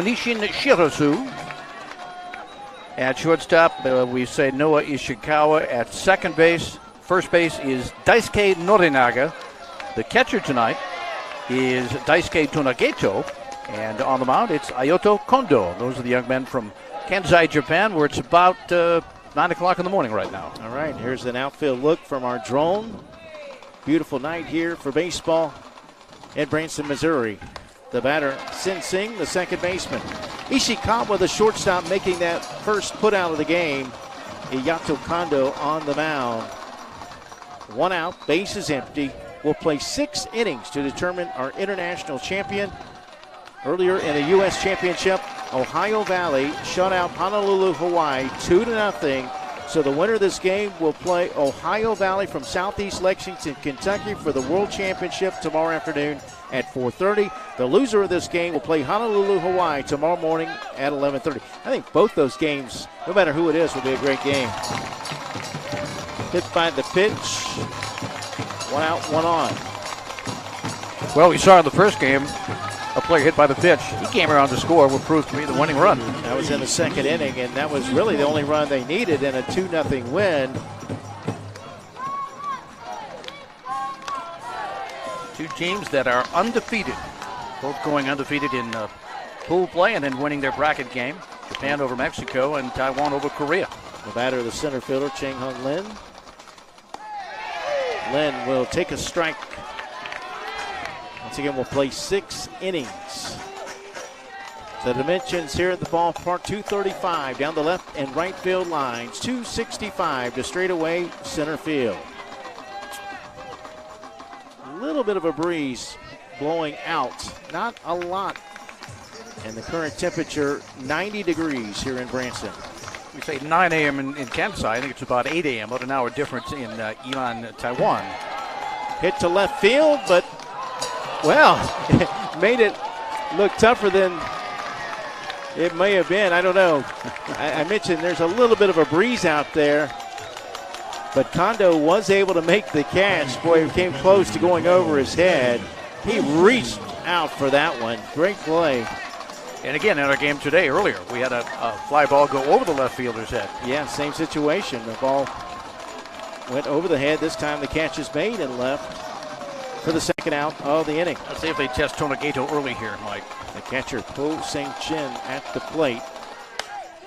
Nishin Shirasu. At shortstop, we say Noah Ishikawa. At second base, first base is Daisuke Norinaga. The catcher tonight is Daisuke Tonageto. And on the mound, it's Ayoto Kondo. Those are the young men from Kansai, Japan, where it's about 9 o'clock in the morning right now. All right, here's an outfield look from our drone. Beautiful night here for baseball in Branson, Missouri. The batter, Sin Singh, the second baseman. Ishikawa, the shortstop, making that first put out of the game. Ayoto Kondo on the mound. One out, base is empty. We'll play 6 innings to determine our international champion. Earlier in the U.S. Championship, Ohio Valley shut out Honolulu, Hawaii 2-0. So the winner of this game will play Ohio Valley from Southeast Lexington, Kentucky for the World Championship tomorrow afternoon at 4:30. The loser of this game will play Honolulu, Hawaii tomorrow morning at 11:30. I think both those games, no matter who it is, will be a great game. Hit by the pitch. 1 out, 1 on. Well, we saw in the first game a player hit by the pitch. He came around to score what proved to be the winning run. That was in the second inning, and that was really the only run they needed in a 2-0 win. Two teams that are undefeated, both going undefeated in pool play and then winning their bracket game. Japan over Mexico and Taiwan over Korea. The batter, the center fielder, Chang Hung Lin. Lin will take a strike. Once again, we'll play 6 innings. The dimensions here at the ballpark, 235 down the left and right field lines, 265 to straightaway center field. A little bit of a breeze blowing out, not a lot. And the current temperature, 90 degrees here in Branson. We say 9 a.m. in Kansai. I think it's about 8 a.m., about an hour difference in Ilan, Taiwan. Hit to left field, but, well, made it look tougher than it may have been. I don't know. I mentioned there's a little bit of a breeze out there, but Kondo was able to make the catch. Boy, it came close to going over his head. He reached out for that one. Great play. And again, in our game today, earlier, we had a fly ball go over the left fielder's head. Yeah, same situation. The ball went over the head. This time the catch is made and left for the second out of the inning. Let's see if they test Tonageto early here, Mike. The catcher, Po Sing Chin, at the plate.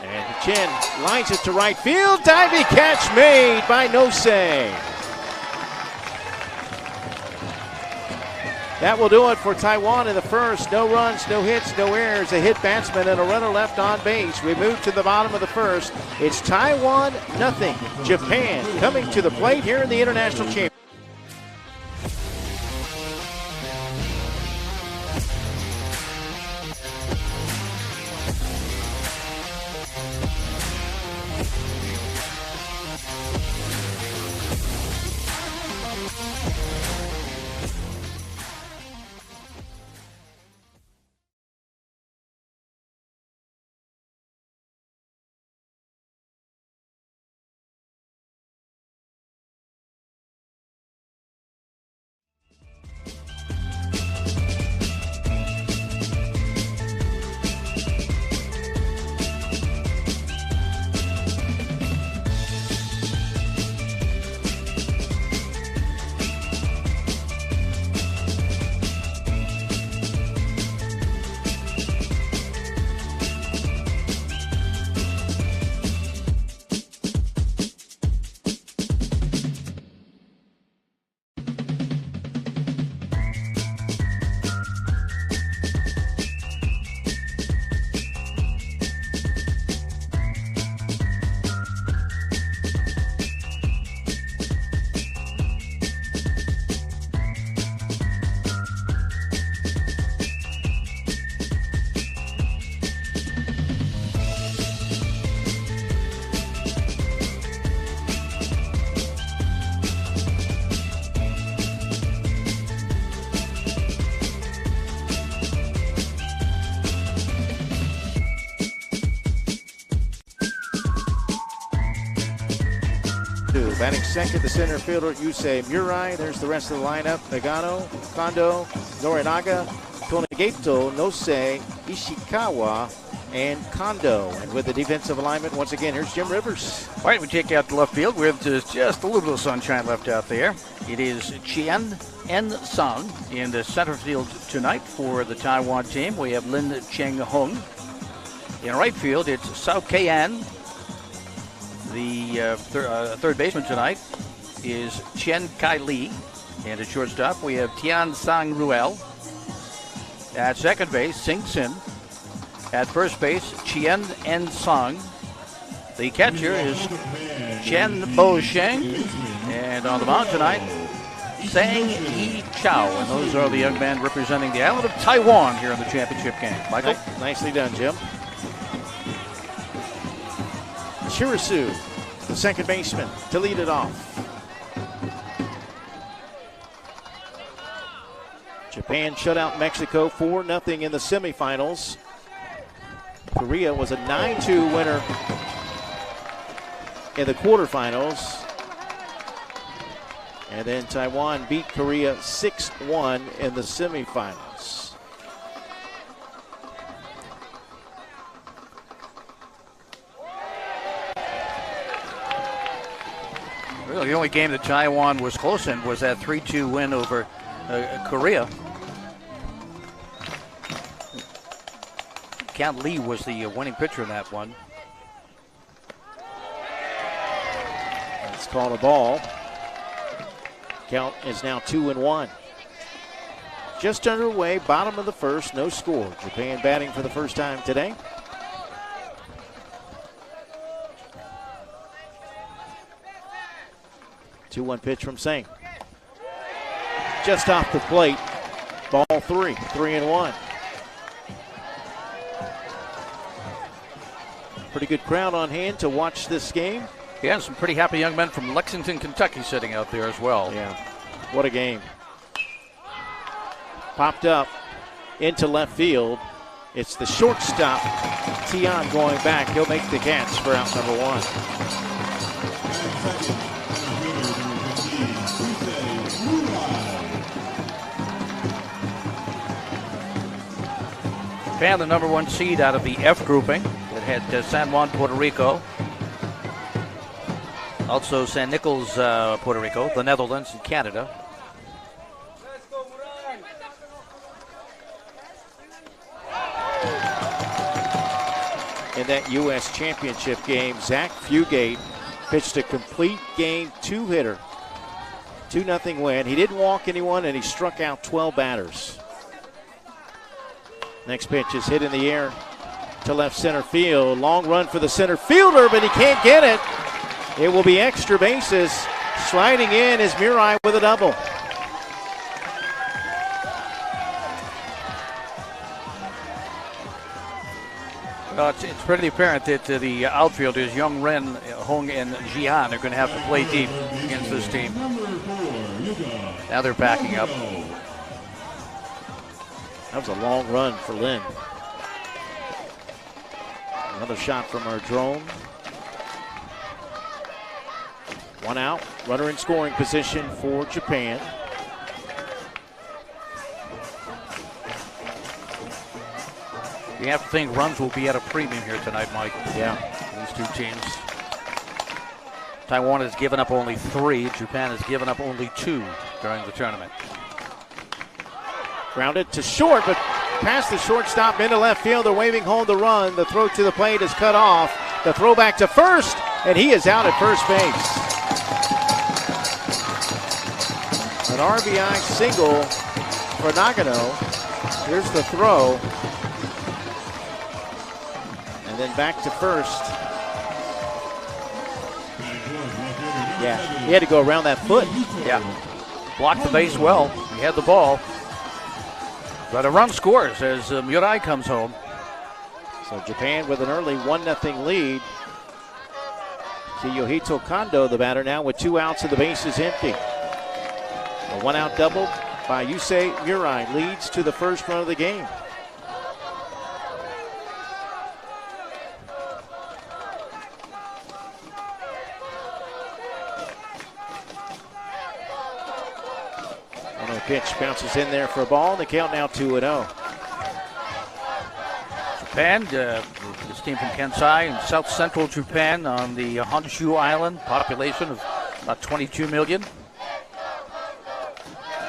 And Chin lines it to right field. Diving catch made by Nosei. That will do it for Taiwan in the first. No runs, no hits, no errors. A hit batsman and a runner left on base. We move to the bottom of the first. It's Taiwan 0. Japan coming to the plate here in the International Championship. Batting second, the center fielder, Yusei Murai. There's the rest of the lineup. Nagano, Kondo, Norinaga, Tonegato, Nose, Ishikawa, and Kondo. And with the defensive alignment, once again, here's Jim Rivers. All right, we take out the left field with just a little bit of sunshine left out there. It is Chien En-sung in the center field tonight for the Taiwan team. We have Lin Cheng-hung. In right field, it's Sao Kei-an. The third baseman tonight is Chen Kai-Lee. And at shortstop, we have Tian Sang-ruel. At second base, Sing-sin. At first base, Chien En-sung. The catcher is Chen Bo-sheng. And on the mound tonight, Sang Yi Chao. And those are the young men representing the island of Taiwan here in the championship game. Michael? Nicely done, Jim. Shirasu, the second baseman, to lead it off. Japan shut out Mexico 4-0 in the semifinals. Korea was a 9-2 winner in the quarterfinals. And then Taiwan beat Korea 6-1 in the semifinals. Really, the only game that Taiwan was close in was that 3-2 win over Korea. Count Lee was the winning pitcher in that one. It's called a ball. Count is now 2-1. Just underway, bottom of the first, no score. Japan batting for the first time today. Two-one pitch from Singh. Just off the plate. Ball 3-1. Pretty good crowd on hand to watch this game. Yeah, some pretty happy young men from Lexington, Kentucky sitting out there as well. Yeah, what a game. Popped up into left field. It's the shortstop, Tian, going back. He'll make the catch for out number one. Japan, the number one seed out of the F grouping that had San Juan, Puerto Rico. Also San Nicolas, Puerto Rico, the Netherlands, and Canada. In that U.S. Championship game, Zach Fugate pitched a complete game two-hitter. 2-0 win. He didn't walk anyone, and he struck out 12 batters. Next pitch is hit in the air to left center field. Long run for the center fielder, but he can't get it. It will be extra bases. Sliding in is Murai with a double. Well, it's pretty apparent that the outfielders, Young Ren, Hong, and Jian, are going to have to play deep against this team. Now they're backing up. That was a long run for Lin. Another shot from our drone. One out, runner in scoring position for Japan. You have to think runs will be at a premium here tonight, Mike. Yeah. These two teams. Taiwan has given up only 3. Japan has given up only 2 during the tournament. Grounded to short, but past the shortstop into left field. They're waving home the run. The throw to the plate is cut off. The throw back to first, and he is out at first base. An RBI single for Nagano. Here's the throw. And then back to first. Yeah, he had to go around that foot. Yeah, blocked the base well. He had the ball. But a run scores as Murai comes home. So Japan with an early 1-0 lead. Kiyohito Kondo, the batter, now with 2 outs and the base is empty. A 1-out double by Yusei Murai leads to the first run of the game. Pitch bounces in there for a ball. The count now 2-0. Japan, this team from Kansai in south central Japan on the Honshu Island, population of about 22 million.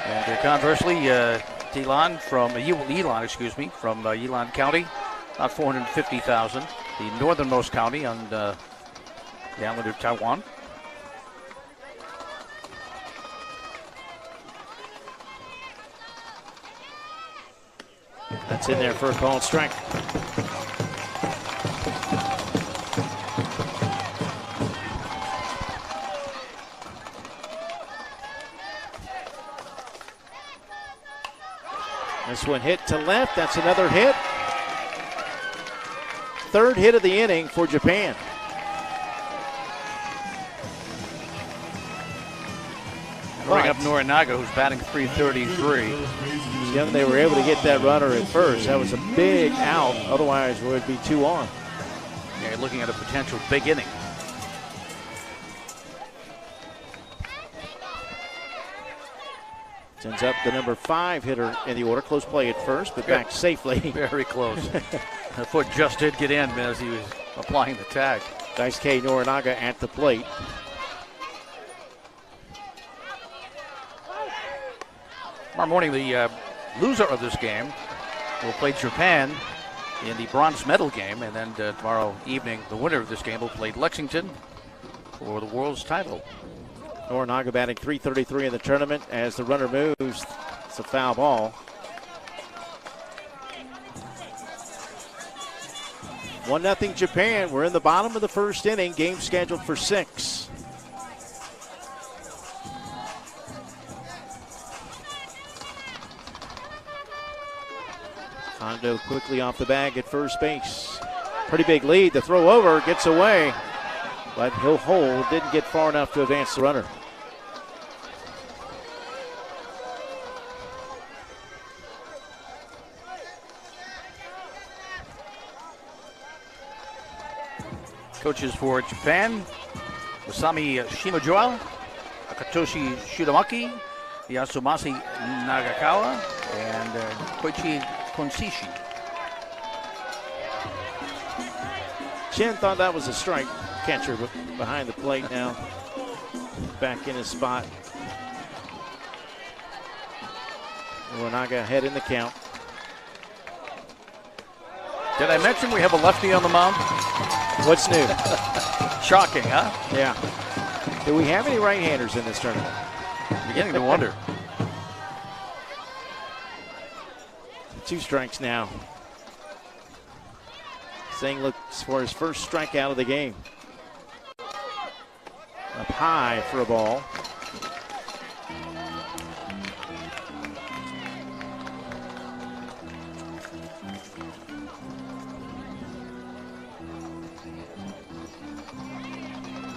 And conversely, Yilan from Yilan County, about 450,000, the northernmost county on the island of Taiwan. That's in there for a called strike. This one hit to left. That's another hit. Third hit of the inning for Japan. Bring up Norinaga, who's batting .333. Young, they were able to get that runner at first. That was a big out. Otherwise, it would be 2 on. Yeah, you're looking at a potential big inning. Sends up the number 5 hitter in the order. Close play at first, but back safely. Very close. The foot just did get in as he was applying the tag. Daisuke Norinaga at the plate. Tomorrow morning, the loser of this game will play Japan in the bronze medal game, and then tomorrow evening, the winner of this game will play Lexington for the world's title. Norinaga batting .333 in the tournament. As the runner moves, it's a foul ball. 1-0 Japan. We're in the bottom of the first inning. Game scheduled for 6. Hondo quickly off the bag at first base. Pretty big lead. The throw over gets away, but he'll hold. Didn't get far enough to advance the runner. Coaches for Japan, Masami Shimojoa, Akatoshi Shidamaki, Yasumasa Nagakawa, and Koichi Konsishi. Shin thought that was a strike. Catcher behind the plate now. Back in his spot. Norinaga ahead in the count. Did I mention we have a lefty on the mound? What's new? Shocking, huh? Yeah. Do we have any right-handers in this tournament? Beginning to wonder. 2 strikes now. Singh looks for his first strikeout of the game. Up high for a ball.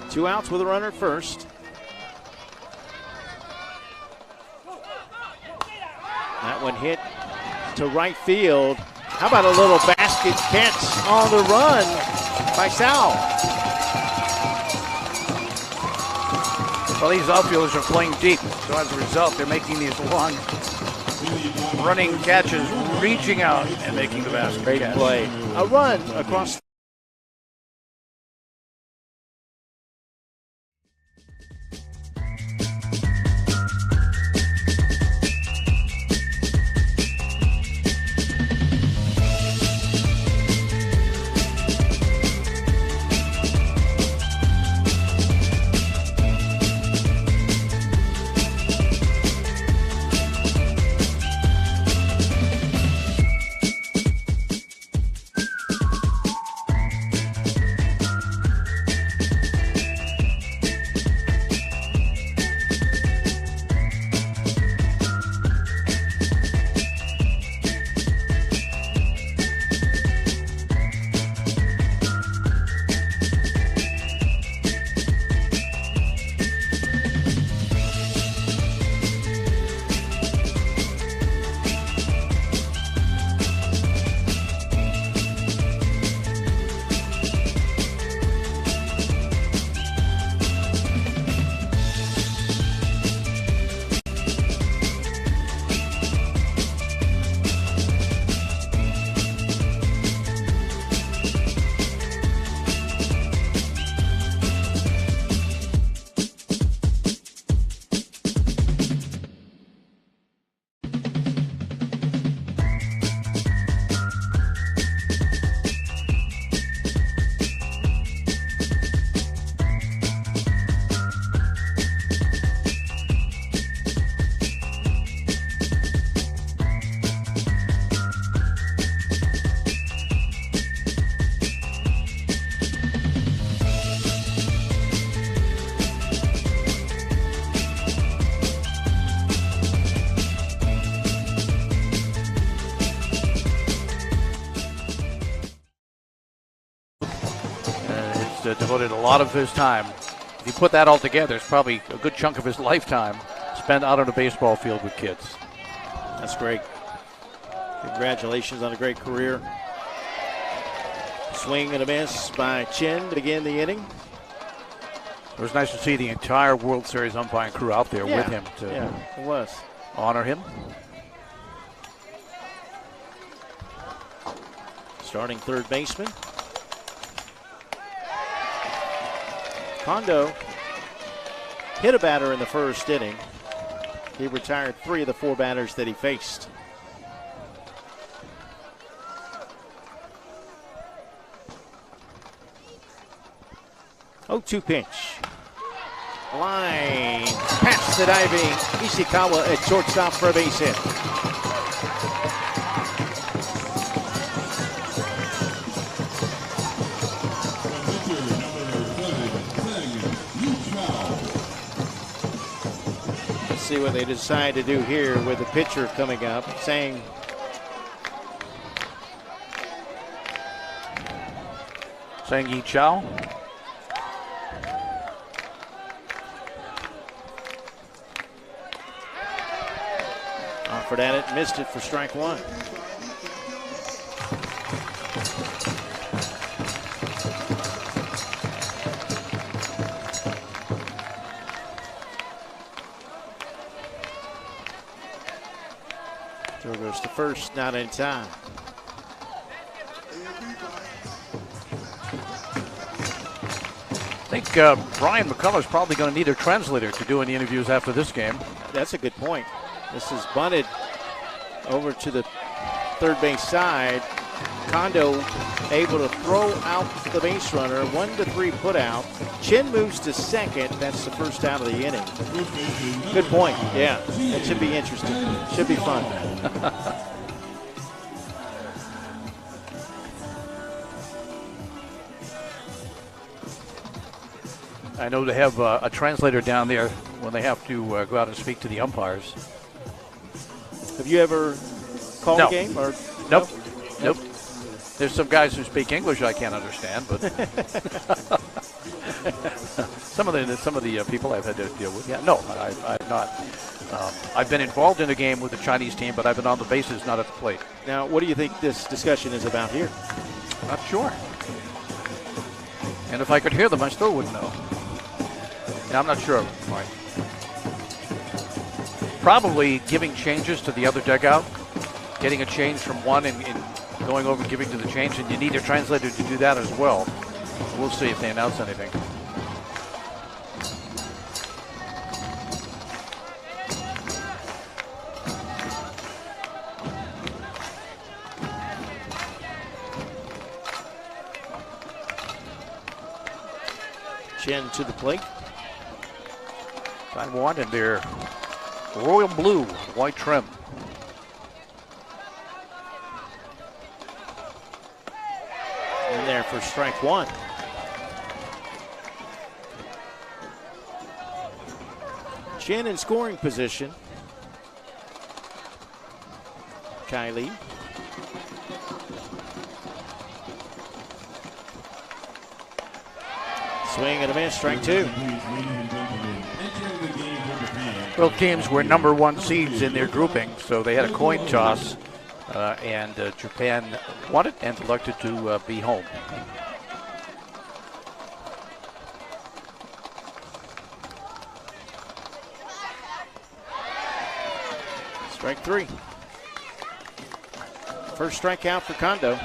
Two outs with a runner at first. That one hit to right field. How about a little basket catch on the run by Sal? Well, these outfielders are playing deep, so as a result, they're making these long running catches, reaching out and making the basket. Great catch. play. A run across. devoted a lot of his time. If you put that all together, it's probably a good chunk of his lifetime spent out on a baseball field with kids. That's great. Congratulations on a great career. Swing and a miss by Chin to begin the inning. It was nice to see the entire World Series umpiring crew out there with him to it was. honor him. Starting third baseman. Kondo hit a batter in the first inning. He retired 3 of the 4 batters that he faced. Oh, 2 pitch. Line past the diving Ishikawa at shortstop for a base hit. Let's see what they decide to do here with the pitcher coming up, saying Yi Chao. Offered at it, missed it for strike 1. Throw goes to first, not in time. I think Brian McCullough's probably going to need a translator to do any interviews after this game. That's a good point. This is bunted over to the third base side. Kondo able to throw out the base runner. 1-3 put out. Chin moves to second. That's the first out of the inning. Good point. Yeah, that should be interesting. Should be fun. I know they have a translator down there when they have to go out and speak to the umpires. Have you ever called a game? Or Nope. There's some guys who speak English I can't understand, but some of the people I've had to deal with. Yeah, no, I've not. I've been involved in a game with the Chinese team, but I've been on the bases, not at the plate. Now, what do you think this discussion is about here? Not sure. And if I could hear them, I still wouldn't know. Yeah, I'm not sure. Right. Probably giving changes to the other dugout, getting a change from one and going over and giving to the change, and you need a translator to do that as well. We'll see if they announce anything. Chin to the plate. TAIWAN in their royal blue, white trim. In there for strike 1. Chin in scoring position. Kylie. Swing and a miss, strike 2. Both teams were number 1 seeds in their grouping, so they had a coin toss, and Japan won it and elected to be home. Strike 3. First strikeout for Kondo.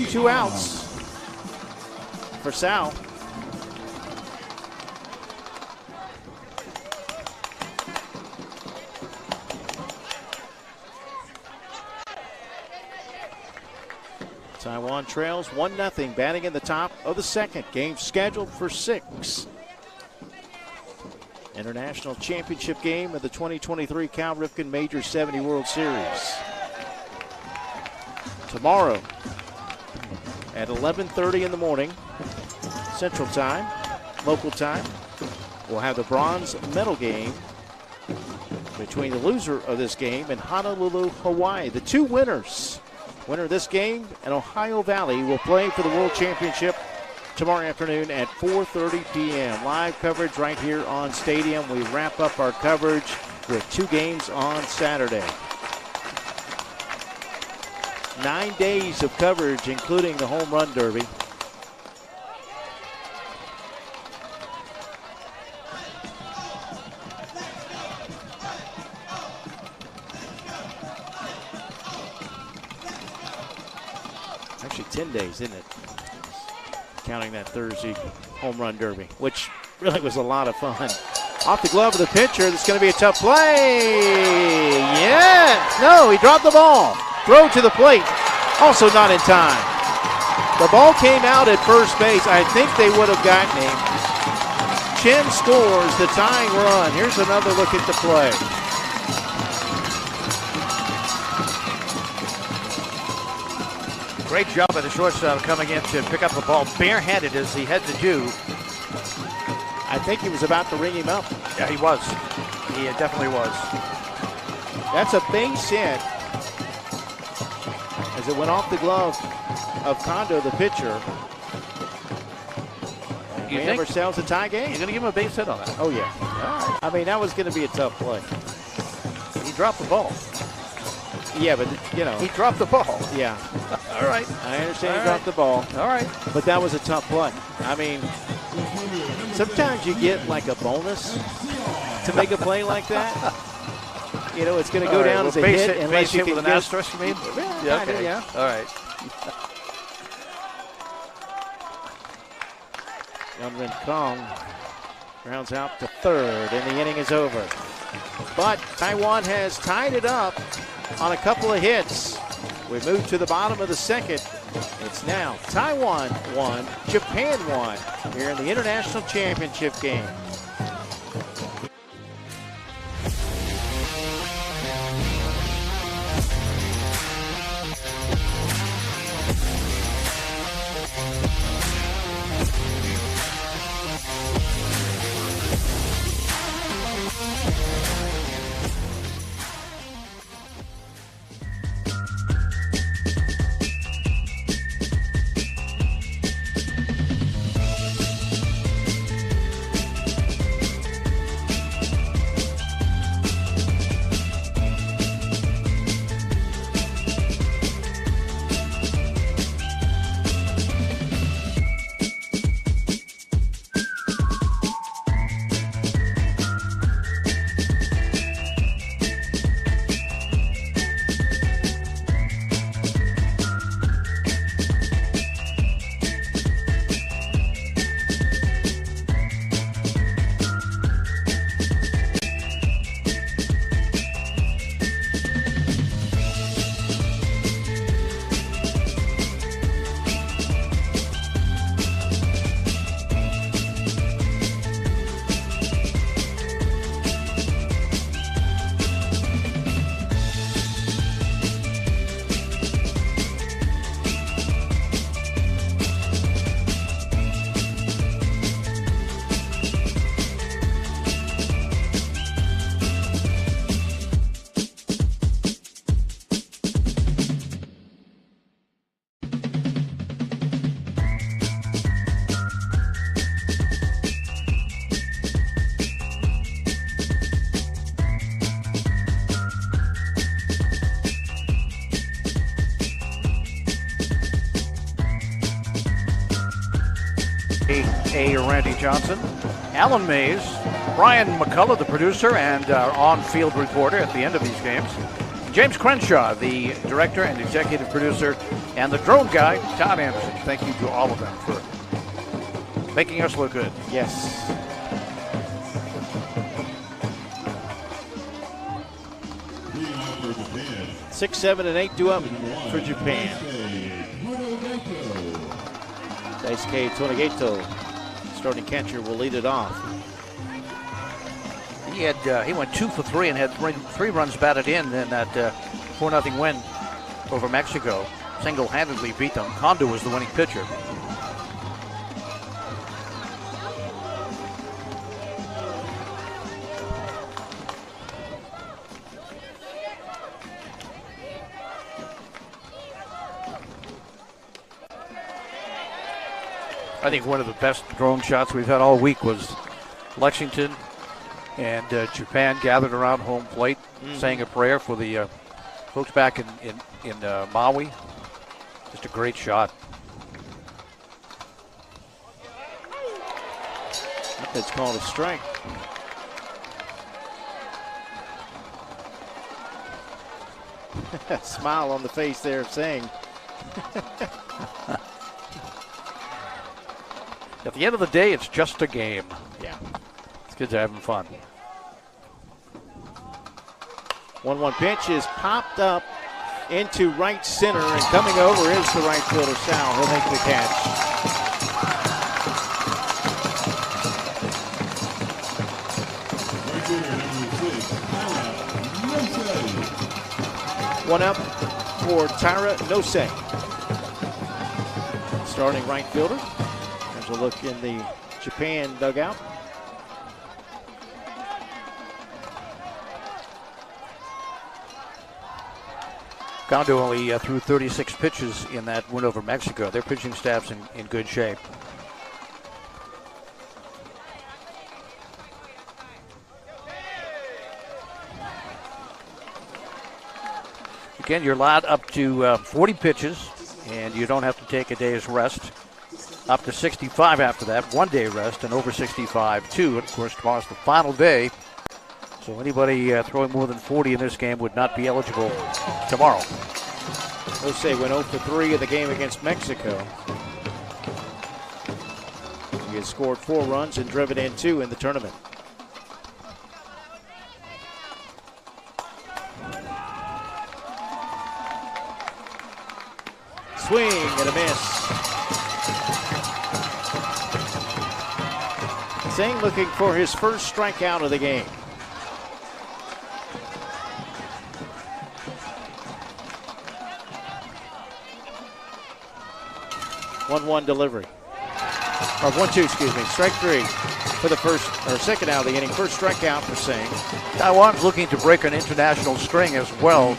Two outs for Sal. TAIWAN trails 1-0, batting in the top of the second. Game scheduled for 6. International Championship game of the 2023 Cal Ripken Major 70 World Series. Tomorrow at 11:30 in the morning, Central Time, local time, we'll have the bronze medal game between the loser of this game and Honolulu, Hawaii. The two winners, winner of this game and Ohio Valley, will play for the World Championship tomorrow afternoon at 4:30 p.m. Live coverage right here on Stadium. We wrap up our coverage with two games on Saturday. 9 days of coverage, including the Home Run Derby. Actually 10 days, isn't it? Counting that Thursday Home Run Derby, which really was a lot of fun. Off the glove of the pitcher, that's going to be a tough play. Yeah, no, he dropped the ball. Throw to the plate, also not in time. The ball came out at first base. I think they would have gotten him. Chen scores the tying run. Here's another look at the play. Great job by the shortstop coming in to pick up the ball barehanded as he had to do. I think he was about to ring him up. Yeah, he was. He definitely was. That's a base hit as it went off the glove of Kondo, the pitcher. We have ourselves a tie game. You're going to give him a base hit on that? Oh, yeah. All right. I mean, that was going to be a tough play. He dropped the ball. Yeah, but, you know. He dropped the ball. Yeah. All right. I understand he dropped the ball. All right. But that was a tough play. I mean, sometimes you get like a bonus to make a play like that. You know, it's going to go down as a hit unless you can with an asterisk, you mean? Yeah, okay. Yeah. All right. Youngman Kong rounds out to third, and the inning is over. But Taiwan has tied it up on a couple of hits. We move to the bottom of the second. It's now Taiwan 1, Japan 1 here in the International Championship game. A. Randy Johnson, Alan Mays, Brian McCullough, the producer and our on-field reporter at the end of these games, James Crenshaw, the director and executive producer, and the drone guy, Todd Anderson. Thank you to all of them for making us look good. Yes. Six, 7, and 8 due up for Japan. Daisuke Tonegato, starting catcher, will lead it off. He went 2 for 3 and had three runs batted in that 4-0 win over Mexico. Single-handedly beat them. Kondo was the winning pitcher. I think one of the best drone shots we've had all week was Lexington and Japan gathered around home plate, saying a prayer for the folks back in Maui. Just a great shot. It's called a strike. Smile on the face there of saying. At the end of the day, it's just a game. Yeah. These kids are having fun. 1-1 pitch is popped up into right center, and coming over is the right fielder, Sal. He'll make the catch. One up for Tyra Nosei. Starting right fielder. There's a look in the Japan dugout. Kondo only threw 36 pitches in that win over Mexico. Their pitching staff's in good shape. Again, you're allowed up to 40 pitches, and you don't have to take a day's rest. Up to 65 after that, 1 day rest, and over 65 too. And of course, tomorrow's the final day, so anybody throwing more than 40 in this game would not be eligible tomorrow. Jose went 0 for 3 in the game against Mexico. He has scored 4 runs and driven in 2 in the tournament. Swing and a miss. Singh looking for his first strikeout of the game. One delivery. Or 1-2, excuse me. Strike 3 for the first or second out of the inning. First strikeout for Singh. Taiwan's looking to break an international string as well.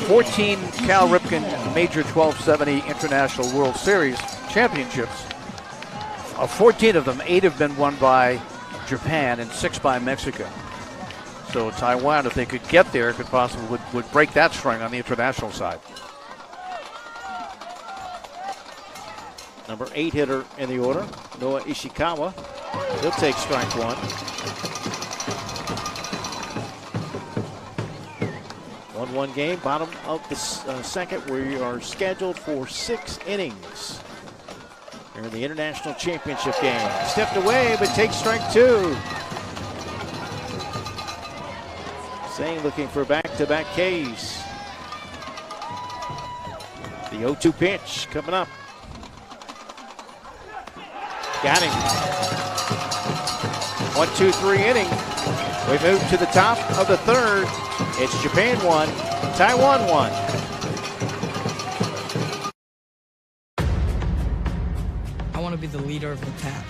14 Cal Ripken Major 1270 International World Series championships. Of 14 of them, 8 have been won by Japan and 6 by Mexico. So Taiwan, if they could get there, could possibly would break that string on the international side. Number 8 hitter in the order, Noah Ishikawa. He'll take strike 1. 1-1 game, bottom of the second. We are scheduled for 6 innings here in the international championship game. Stepped away, but takes strike 2. Singh looking for back-to-back Ks. The 0-2 pitch coming up. Got him. 1-2-3 inning. We move to the top of the third. It's Japan 1, Taiwan 1. I want to be the leader of the pack.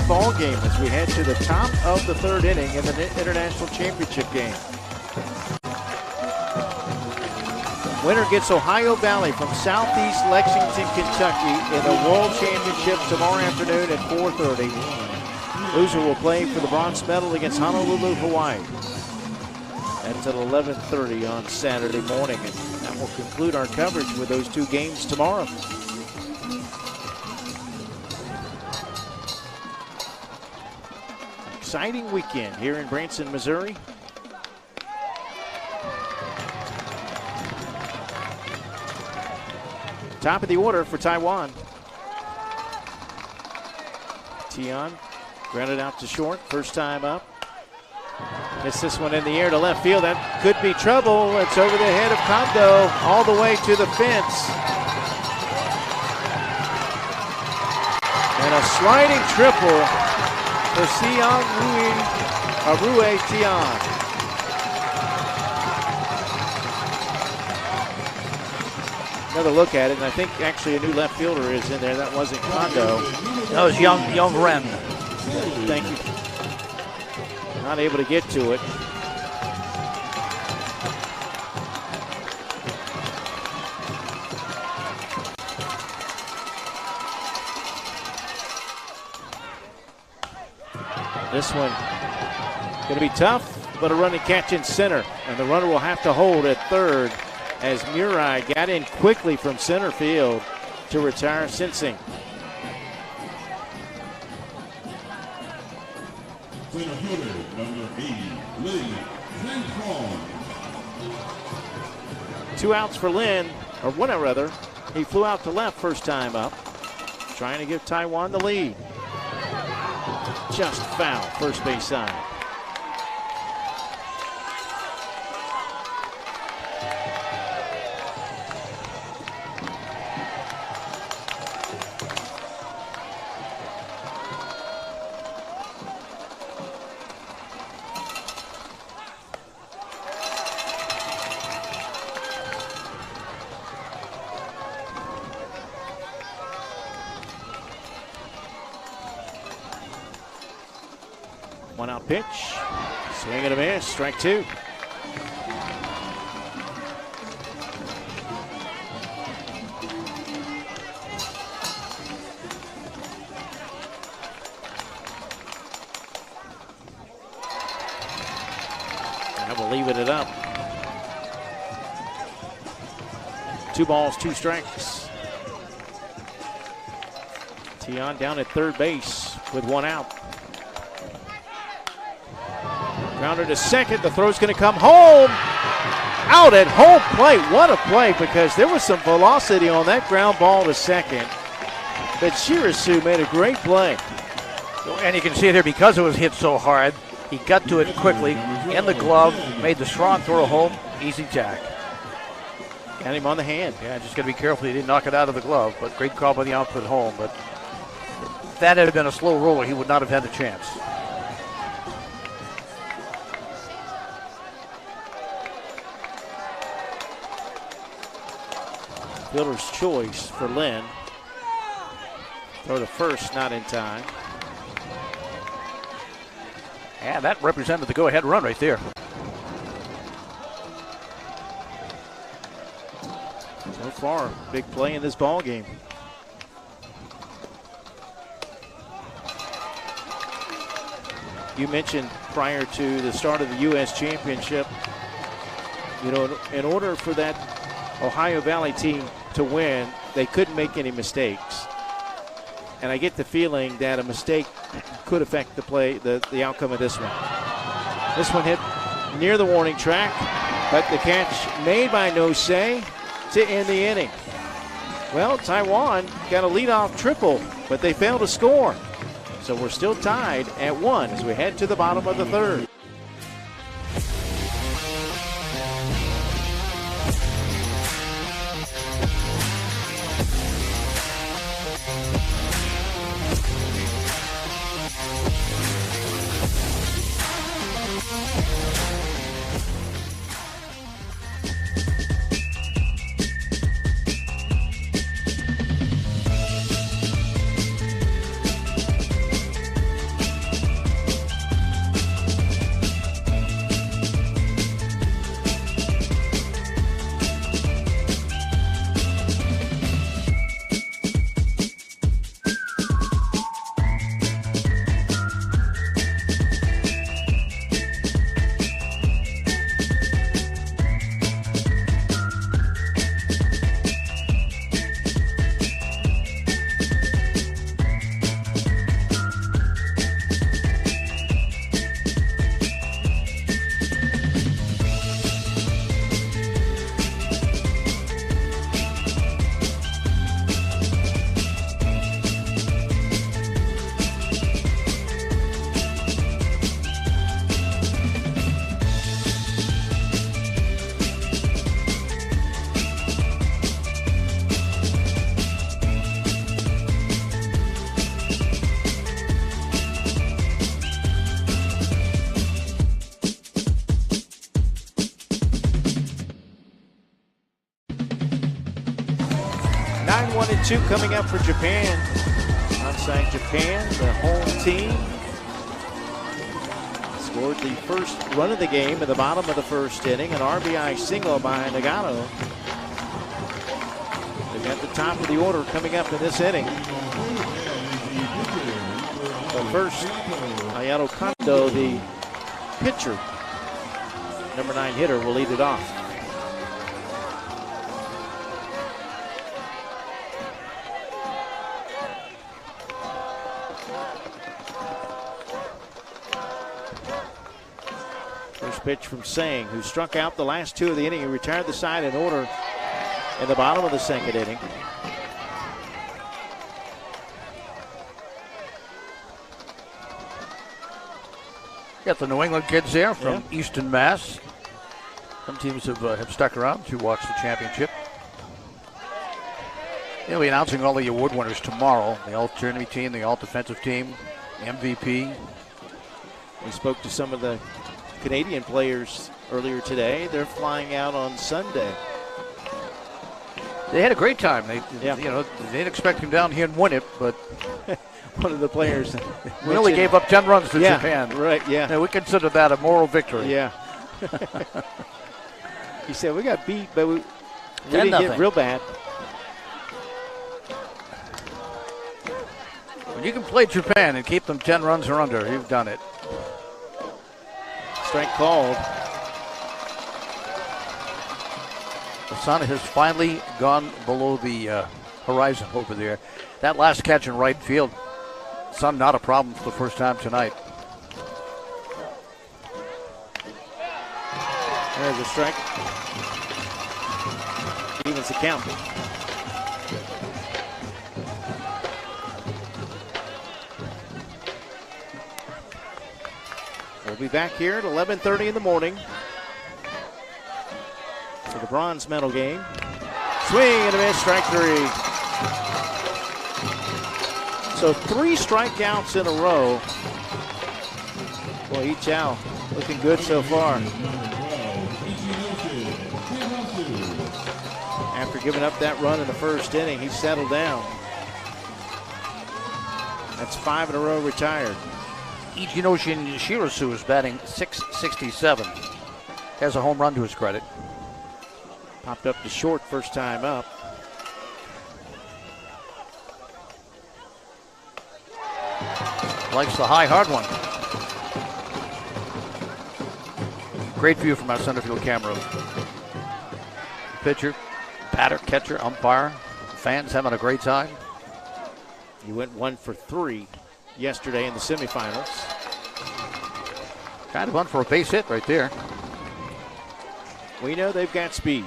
ball game as we head to the top of the third inning in the international championship game. Winner gets Ohio Valley from Southeast Lexington, Kentucky in the World Championship tomorrow afternoon at 4:30. Loser will play for the bronze medal against Honolulu, Hawaii. That's at 11:30 on Saturday morning, and that will conclude our coverage with those two games tomorrow. Exciting weekend here in Branson, Missouri. Top of the order for Taiwan. Tian grounded out to short, first time up. Gets this one in the air to left field. That could be trouble. It's over the head of Kondo, all the way to the fence. And a sliding triple for Rue Tian. Another look at it, and I think actually a new left fielder is in there. That wasn't Kondo. That was young Ren. Thank you. Not able to get to it. This one going to be tough, but a running catch in center, and the runner will have to hold at third as Murai got in quickly from center field to retire Sensing. Two outs for Lin, or one out rather. He flew out to left first time up, trying to give Taiwan the lead. Just foul, first base side. One out pitch, swing and a miss, strike two. And we'll leave it up. 2 balls, 2 strikes. Tian down at third base with 1 out. Grounder to second, the throw's going to come home. Out at home plate. What a play, because there was some velocity on that ground ball to second. But Shirasu made a great play. And you can see it here, because it was hit so hard, he got to it quickly, in the glove, made the strong throw home, easy jack. Got him on the hand. Yeah, just got to be careful he didn't knock it out of the glove, but great call by the outfield home. But if that had been a slow roller, he would not have had a chance. Fielder's choice for Lin. Throw to first, not in time. And that represented the go-ahead run right there. So far, big play in this ball game. You mentioned prior to the start of the U.S. Championship, you know, in order for that Ohio Valley team to win, they couldn't make any mistakes. And I get the feeling that a mistake could affect the outcome of this one. This one hit near the warning track, but the catch made by Nosei to end the inning. Well, Taiwan got a leadoff triple, but they failed to score. So we're still tied at 1 as we head to the bottom of the third. 1-2 coming up for Japan. Onside Japan, the home team, scored the first run of the game in the bottom of the first inning, an RBI single by Nagano. They've got the top of the order coming up in this inning. But first, Ayato Kondo, the pitcher, number 9 hitter, will lead it off. First pitch from Sang, who struck out the last 2 of the inning. He retired the side in order in the bottom of the second inning. Got the New England kids there from Easton, Mass. Some teams have stuck around to watch the championship. They'll be announcing all the award winners tomorrow. The all-tourney team, the all-defensive team, MVP. We spoke to some of the Canadian players earlier today. They're flying out on Sunday. They had a great time. They didn't expect him down here and win it, but one of the players really gave up 10 runs to Japan. Right, yeah. We consider that a moral victory. Yeah. He said, we got beat, but we didn't get real bad. When you can play Japan and keep them 10 runs or under, you've done it. Strike called. The sun has finally gone below the horizon over there. That last catch in right field, sun not a problem for the first time tonight. There's a strike. Evens the count. We'll be back here at 11:30 in the morning for the bronze medal game. Swing and a miss, strike 3. So 3 strikeouts in a row. Boy, Ichao looking good so far. After giving up that run in the first inning, he settled down. That's 5 in a row retired. Ichinoshin Shirasu is batting .667. Has a home run to his credit. Popped up to short first time up. Likes the high, hard one. Great view from our center field camera. Pitcher, batter, catcher, umpire, fans having a great time. He went 1 for 3 yesterday in the semifinals. Kind of run for a base hit right there. We know they've got speed.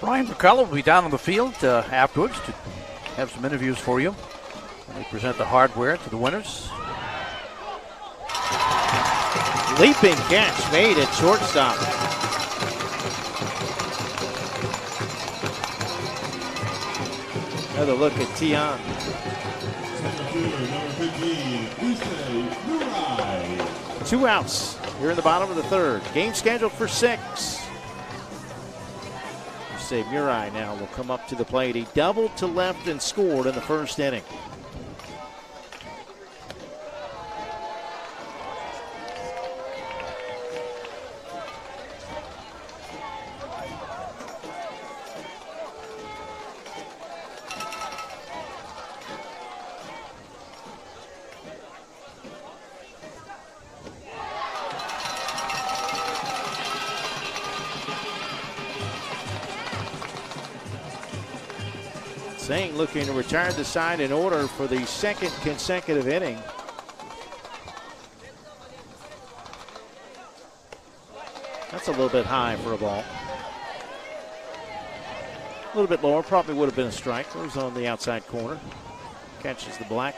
Brian McCullough will be down on the field afterwards to have some interviews for you. They present the hardware to the winners. Leaping catch made at shortstop. Another look at Tian. Two outs here in the bottom of the third. Game scheduled for 6. Say Murai now will come up to the plate. He doubled to left and scored in the first inning. Singh looking to retire the side in order for the second consecutive inning. That's a little bit high for a ball. A little bit lower, probably would have been a strike. It was on the outside corner. Catches the black.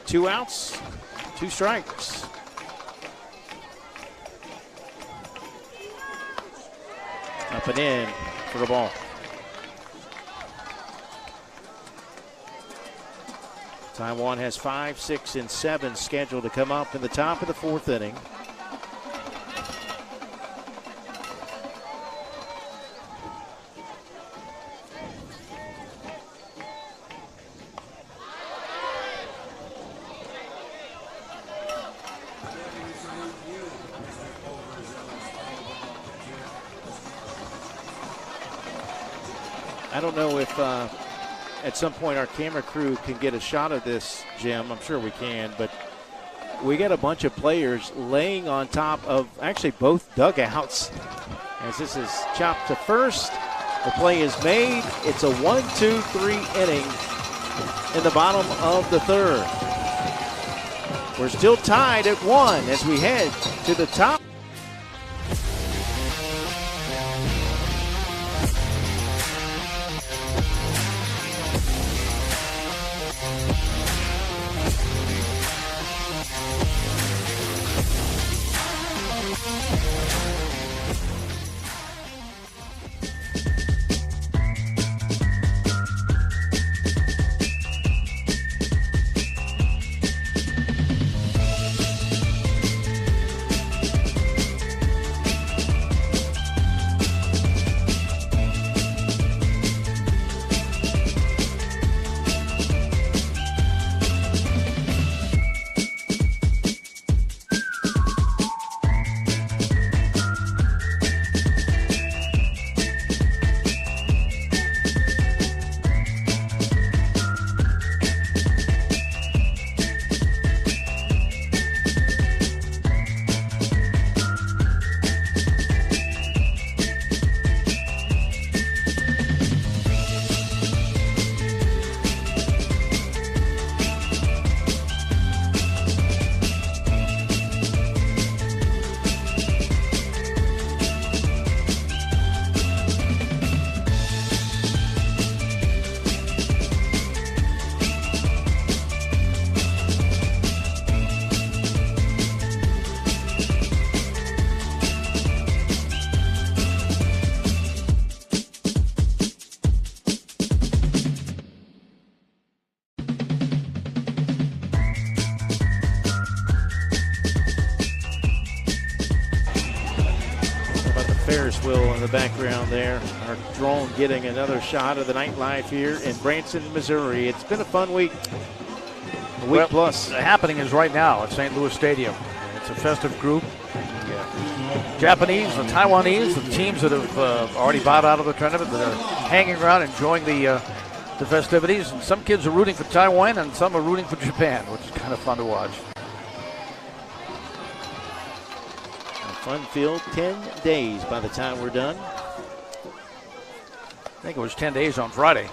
2 outs, 2 strikes. Up and in for the ball. Taiwan has 5, 6, and 7 scheduled to come up in the top of the 4th inning. I don't know if at some point our camera crew can get a shot of this, Jim. I'm sure we can, but we got a bunch of players laying on top of actually both dugouts as this is chopped to first. The play is made. It's a 1-2-3 inning in the bottom of the 3rd. We're still tied at 1 as we head to the top. Ferris wheel in the background there. Our drone getting another shot of the nightlife here in Branson, Missouri. It's been a fun week. A week plus. The happening is right now at St. Louis Stadium. It's a festive group. Japanese, the Taiwanese, the teams that have already bowed out of the tournament that are hanging around enjoying the festivities. And some kids are rooting for Taiwan and some are rooting for Japan, which is kind of fun to watch. Fun field, 10 days by the time we're done. I think it was 10 days on Friday.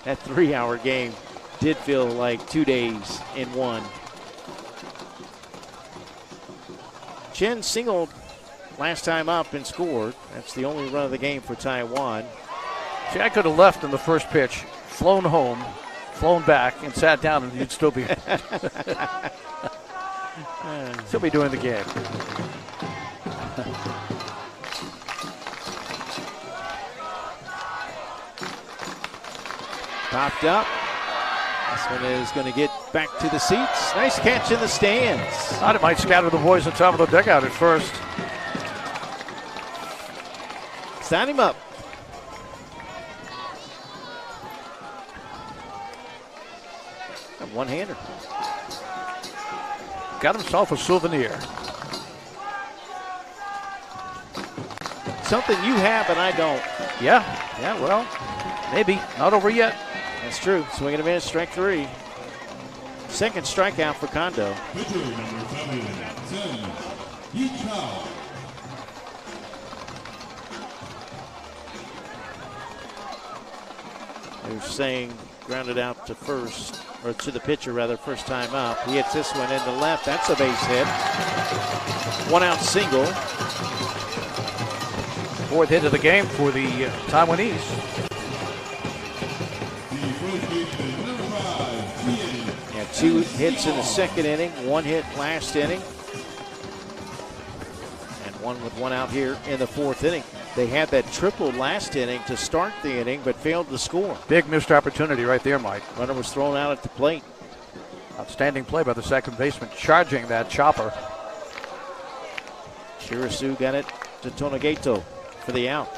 That 3-hour game did feel like 2 days in one. Chen singled last time up and scored. That's the only run of the game for Taiwan. See, I could have left in the first pitch, flown home, flown back, and sat down, and you'd still be doing the game. Popped up. This one is going to get back to the seats. Nice catch in the stands. Thought it might scatter the boys on top of the dugout at first. Sign him up. A one-hander. Got himself a souvenir. Something you have and I don't. Yeah, well, maybe. Not over yet. That's true. Swing and a miss, strike 3. Second strikeout for Kondo. They're saying grounded out to first, or to the pitcher rather, first time up. He hits this one into left. That's a base hit. 1 out single. Fourth hit of the game for the Taiwanese. 2 hits in the second inning, 1 hit last inning, and 1 with 1 out here in the 4th inning. They had that triple last inning to start the inning, but failed to score. Big missed opportunity right there, Mike. Runner was thrown out at the plate. Outstanding play by the second baseman, charging that chopper. Shirasu got it to Tonegato for the out.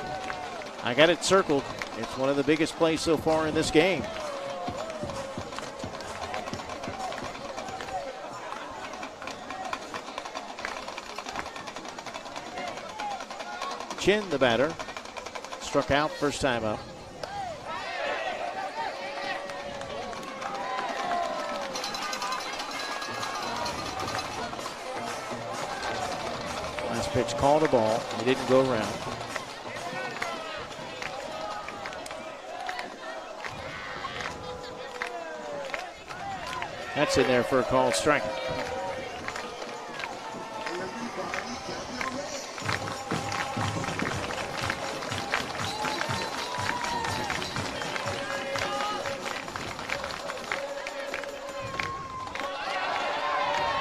I got it circled. It's one of the biggest plays so far in this game. Chin, the batter, struck out first time up. Last pitch called a ball. He didn't go around. That's in there for a called strike.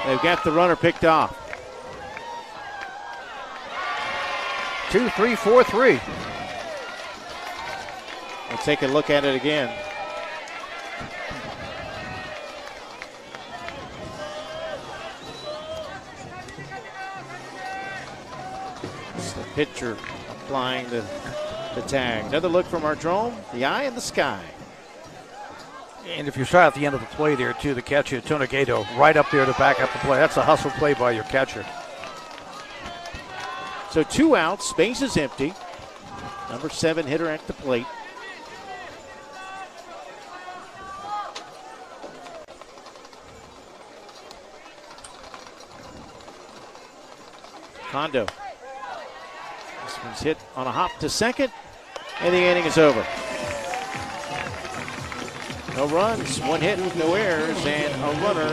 They've got the runner picked off. 2-3-4-3. We'll take a look at it again. It's the pitcher applying the tag. Another look from our drone, the eye in the sky. And if you saw at the end of the play there, too, the catcher, Tonegato, right up there to back up the play. That's a hustle play by your catcher. So 2 outs, base is empty. Number 7 hitter at the plate. Kondo. This one's hit on a hop to second, and the inning is over. No runs, 1 hit, no errors, and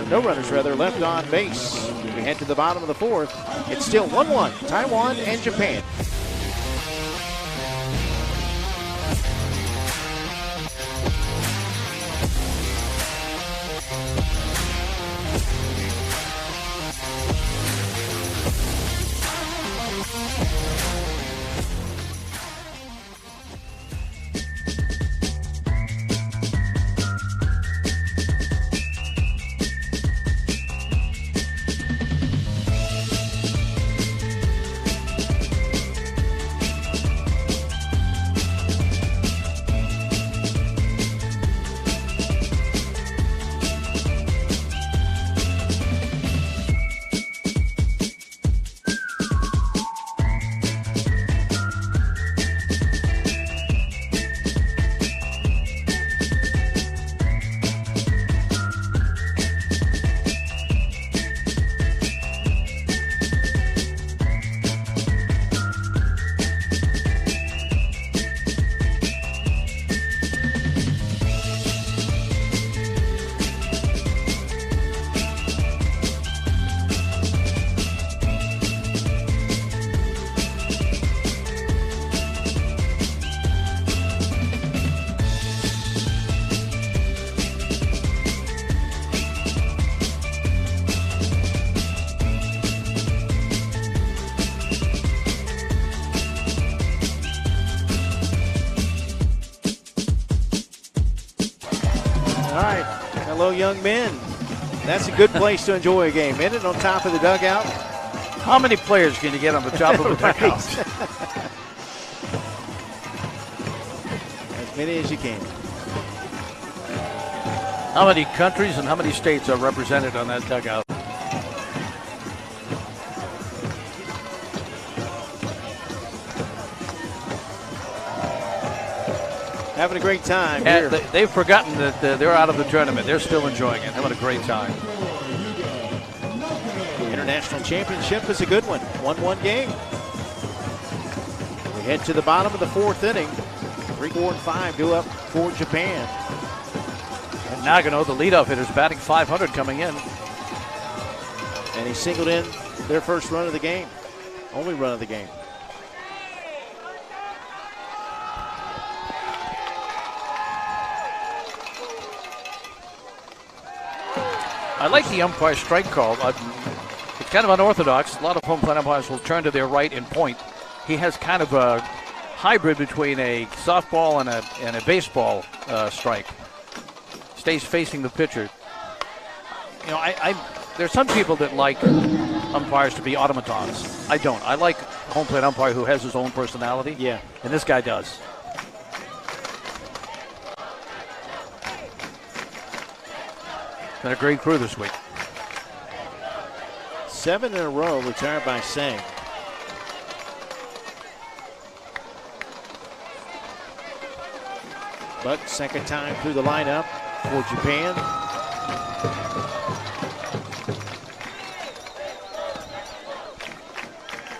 no runners left on base. We head to the bottom of the 4th. It's still 1-1, Taiwan and Japan. Hello, young men. That's a good place to enjoy a game, isn't it? On top of the dugout. How many players can you get on the top of the dugout? As many as you can. How many countries and how many states are represented on that dugout? Having a great time and here. They've forgotten that they're out of the tournament. They're still enjoying it, having a great time. International championship is a good one. 1-1 game. We head to the bottom of the 4th inning. 3, 4, and 5 go up for Japan. And Nagano, the leadoff hitter, is batting .500 coming in. And he singled in their first run of the game. Only run of the game. I like the umpire strike call. It's kind of unorthodox. A lot of home plate umpires will turn to their right and point. He has kind of a hybrid between a softball and a baseball strike. Stays facing the pitcher. You know, there's some people that like umpires to be automatons. I don't. I like a home plate umpire who has his own personality. Yeah. And this guy does. Been a great crew this week. 7 in a row retired by Sang. But second time through the lineup for Japan.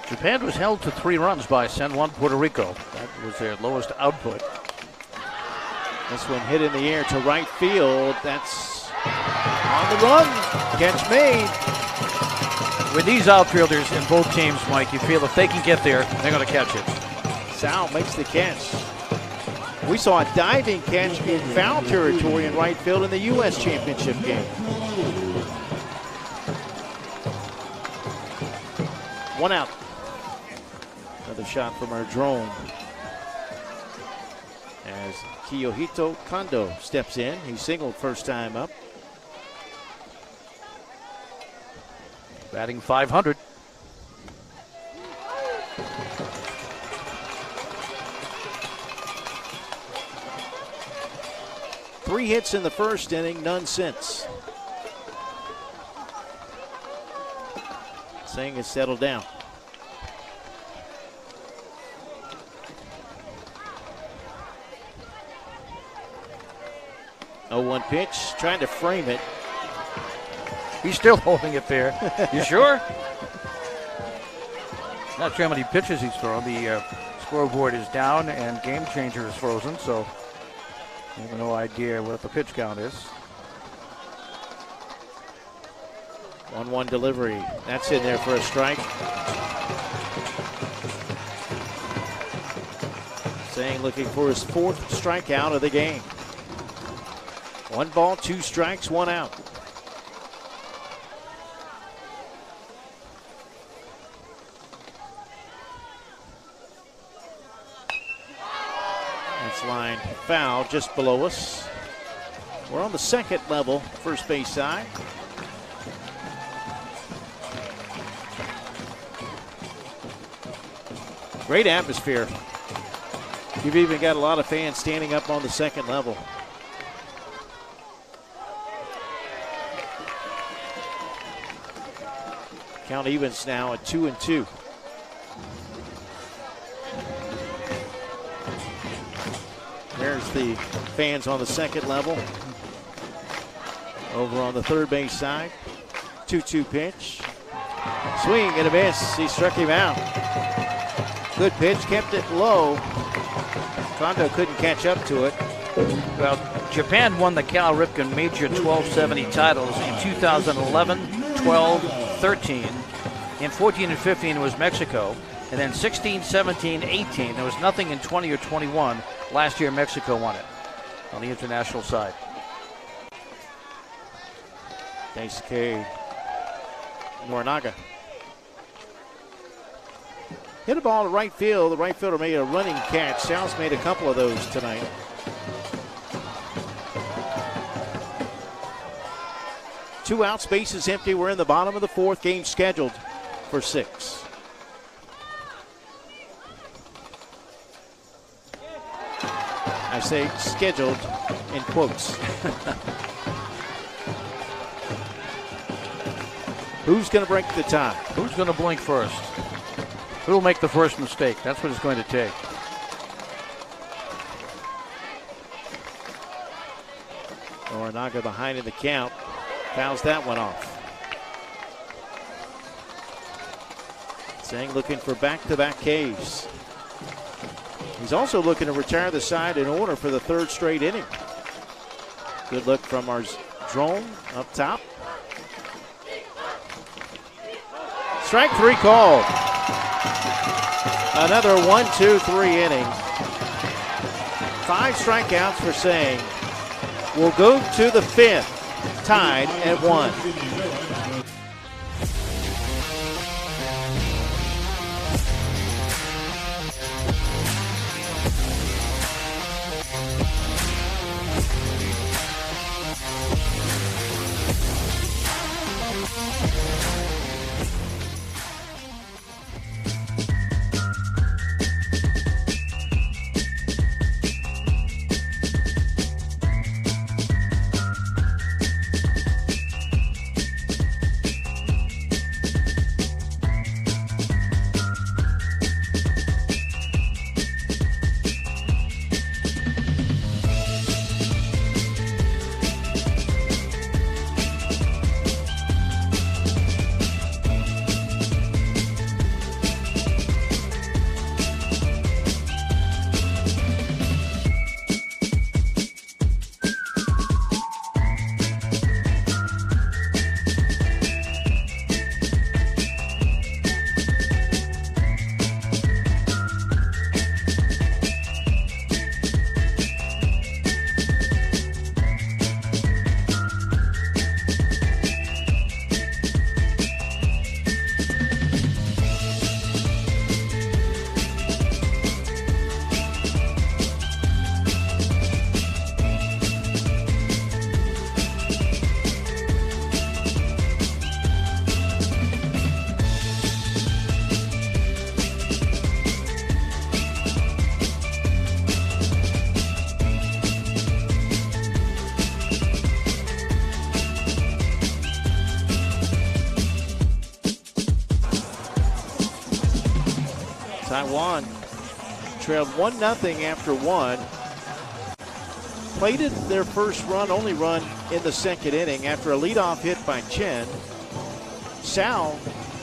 Japan was held to 3 runs by San Juan, Puerto Rico. That was their lowest output. This one hit in the air to right field. That's on the run. Catch made. With these outfielders in both teams, Mike, you feel if they can get there, they're going to catch it. Sal makes the catch. We saw a diving catch in foul territory in right field in the U.S. Championship game. One out. Another shot from our drone. As Kiyohito Kondo steps in. He singled first time up. Batting .500. Three hits in the first inning, none since. Singh has settled down. Oh, 1 pitch, trying to frame it. He's still holding it there. You sure? Not sure how many pitches he's thrown. The scoreboard is down and game changer is frozen, so I have no idea what the pitch count is. 1-1 delivery. That's in there for a strike. Singh looking for his 4th strikeout of the game. 1 ball, 2 strikes, 1 out. That's line foul just below us. We're on the second level, first base side. Great atmosphere. You've even got a lot of fans standing up on the second level. Count evens now at 2-2. There's the fans on the second level. Over on the third base side. 2-2 pitch. Swing and a miss. He struck him out. Good pitch, kept it low. Kondo couldn't catch up to it. Well, Japan won the Cal Ripken Major 1270 titles in 2011, 12, 13. In 14 and 15 it was Mexico. And then 16, 17, 18. There was nothing in 20 or 21. Last year Mexico won it on the international side. Daisuke Norinaga. Hit a ball to right field. The right fielder made a running catch. Sal's made a couple of those tonight. Two outs, bases empty. We're in the bottom of the 4th, game scheduled for 6. I say scheduled in quotes. Who's going to break the tie? Who's going to blink first? Who'll make the first mistake? That's what it's going to take. Norinaga behind in the count. Fouls that one off. Singh looking for back-to-back Ks. He's also looking to retire the side in order for the 3rd straight inning. Good look from our drone up top. Strike 3 called. Another 1-2-3 inning. 5 strikeouts for Singh. We'll go to the 5th. tied at 1. Taiwan trailed 1-0 after 1. Plated their first run, only run in the second inning after a leadoff hit by Chen. Sao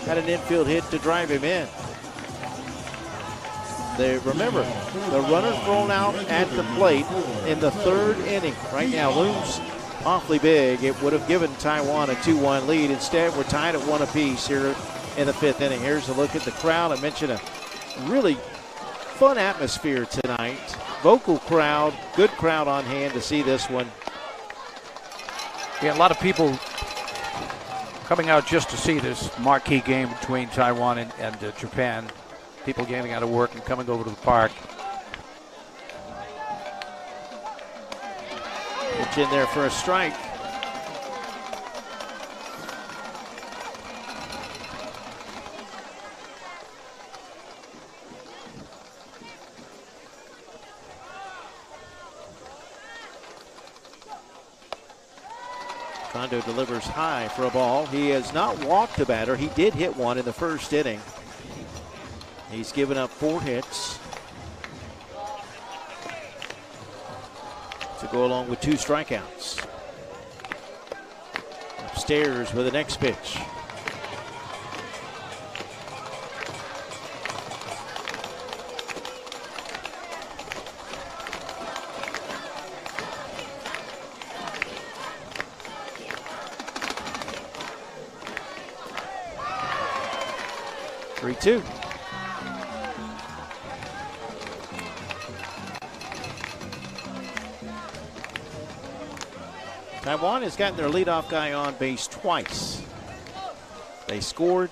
had an infield hit to drive him in. Remember, the runner thrown out at the plate in the third inning right now looms awfully big. It would have given Taiwan a 2-1 lead. Instead, we're tied at 1 apiece here in the fifth inning. Here's a look at the crowd. I mentioned a really fun atmosphere tonight. Vocal crowd, good crowd on hand to see this one. Yeah, a lot of people coming out just to see this marquee game between Taiwan and Japan. People getting out of work and coming over to the park. Pitch in there for a strike. Kondo delivers high for a ball. He has not walked the batter. He did hit one in the first inning. He's given up 4 hits to go along with 2 strikeouts. Upstairs with the next pitch. Three-two. Taiwan has gotten their leadoff guy on base twice. They scored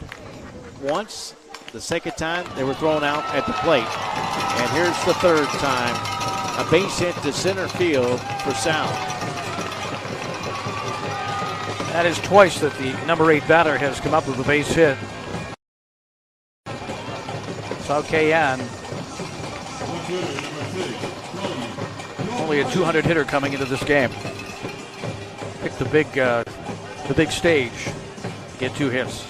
once. The second time they were thrown out at the plate. And here's the third time. A base hit to center field for Sao. That is twice that the number 8 batter has come up with a base hit. Sao Kayan, only a 200 hitter coming into this game. Picked the big stage, get 2 hits.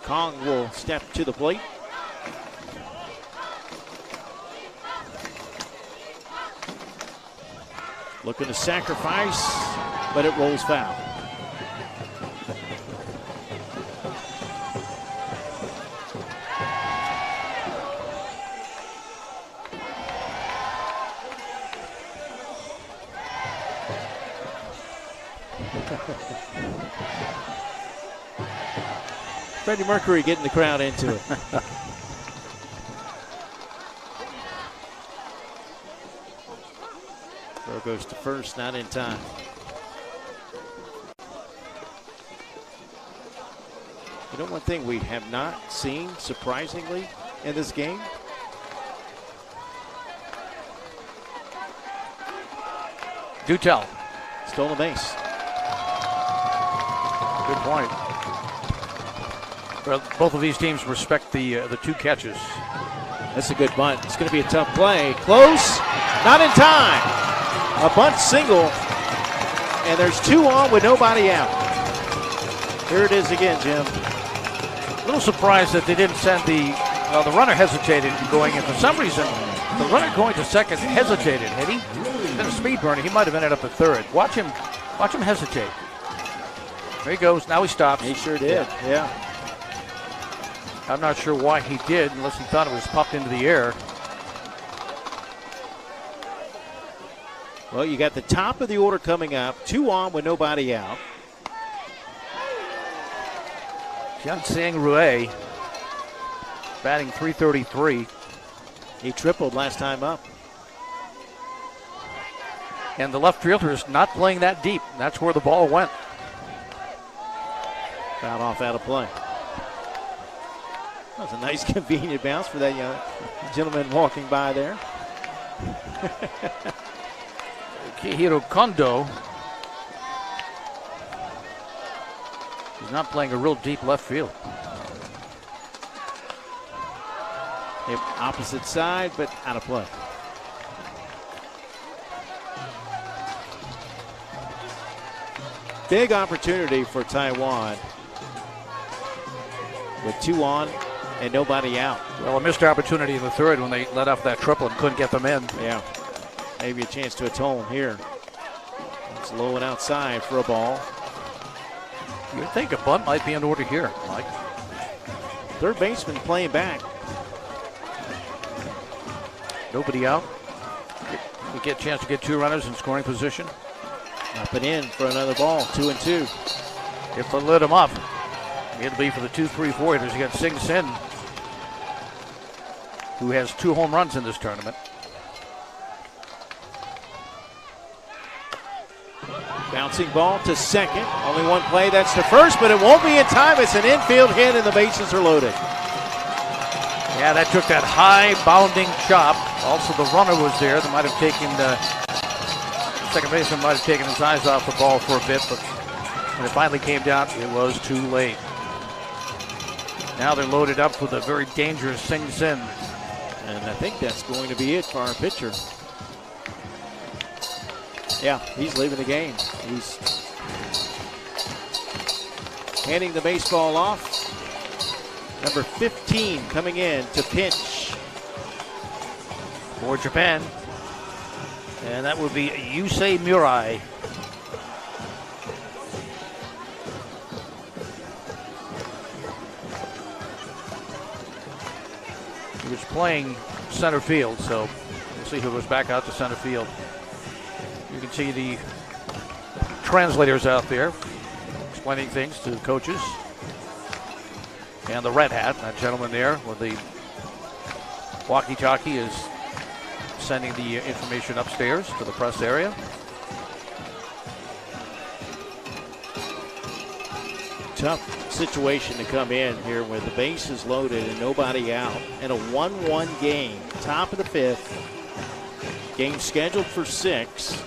Kong will step to the plate. Looking to sacrifice, but it rolls foul. Freddie Mercury getting the crowd into it. Throw goes to first, not in time. You know, one thing we have not seen, surprisingly, in this game? Do tell. Stolen base. Good point. Well, both of these teams respect the two catches. That's a good bunt. It's going to be a tough play. Close, not in time. A bunt single, and there's 2 on with nobody out. Here it is again, Jim. A little surprised that they didn't send the runner hesitated going in. For some reason, the runner going to second hesitated. Had he been a speed burner, he might have ended up at third. Watch him hesitate. There he goes. Now he stops. He sure did. Yeah. I'm not sure why he did, unless he thought it was popped into the air. Well, you got the top of the order coming up. 2 on with nobody out. Jiansang Rui batting .333. He tripled last time up. And the left fielder is not playing that deep. That's where the ball went. Fouled off out of play. That was a nice convenient bounce for that young gentleman walking by there. Kihiro Kondo is not playing a real deep left field. Yep, opposite side, but out of play. Big opportunity for Taiwan with 2 on and nobody out. Well, a missed opportunity in the third when they let off that triple and couldn't get them in. Yeah, maybe a chance to atone here. It's low and outside for a ball. You'd think a bunt might be in order here, Mike. Third baseman playing back. Nobody out. We get a chance to get 2 runners in scoring position. Up and in for another ball, 2-2. If they lit him up, it'll be for the 2-3-4 hitters. You got Sing Sin, who has 2 home runs in this tournament. Bouncing ball to second. Only one play, that's to first, but it won't be in time. It's an infield hit, and the bases are loaded. Yeah, that took that high bounding chop. Also, the runner was there. They might have taken the second baseman might have taken his eyes off the ball for a bit, but when it finally came down, it was too late. Now they're loaded up with a very dangerous Sing Sin. And I think that's going to be it for our pitcher. Yeah, he's leaving the game. He's handing the baseball off. Number 15 coming in to pitch for Japan. And that would be Yusei Murai. He was playing center field, so we'll see who goes back out to center field. You can see the translators out there explaining things to the coaches. And the red hat, that gentleman there with the walkie-talkie, is sending the information upstairs to the press area. Tough situation to come in here with the bases loaded and nobody out. And a 1-1 game, top of the 5th. Game scheduled for 6.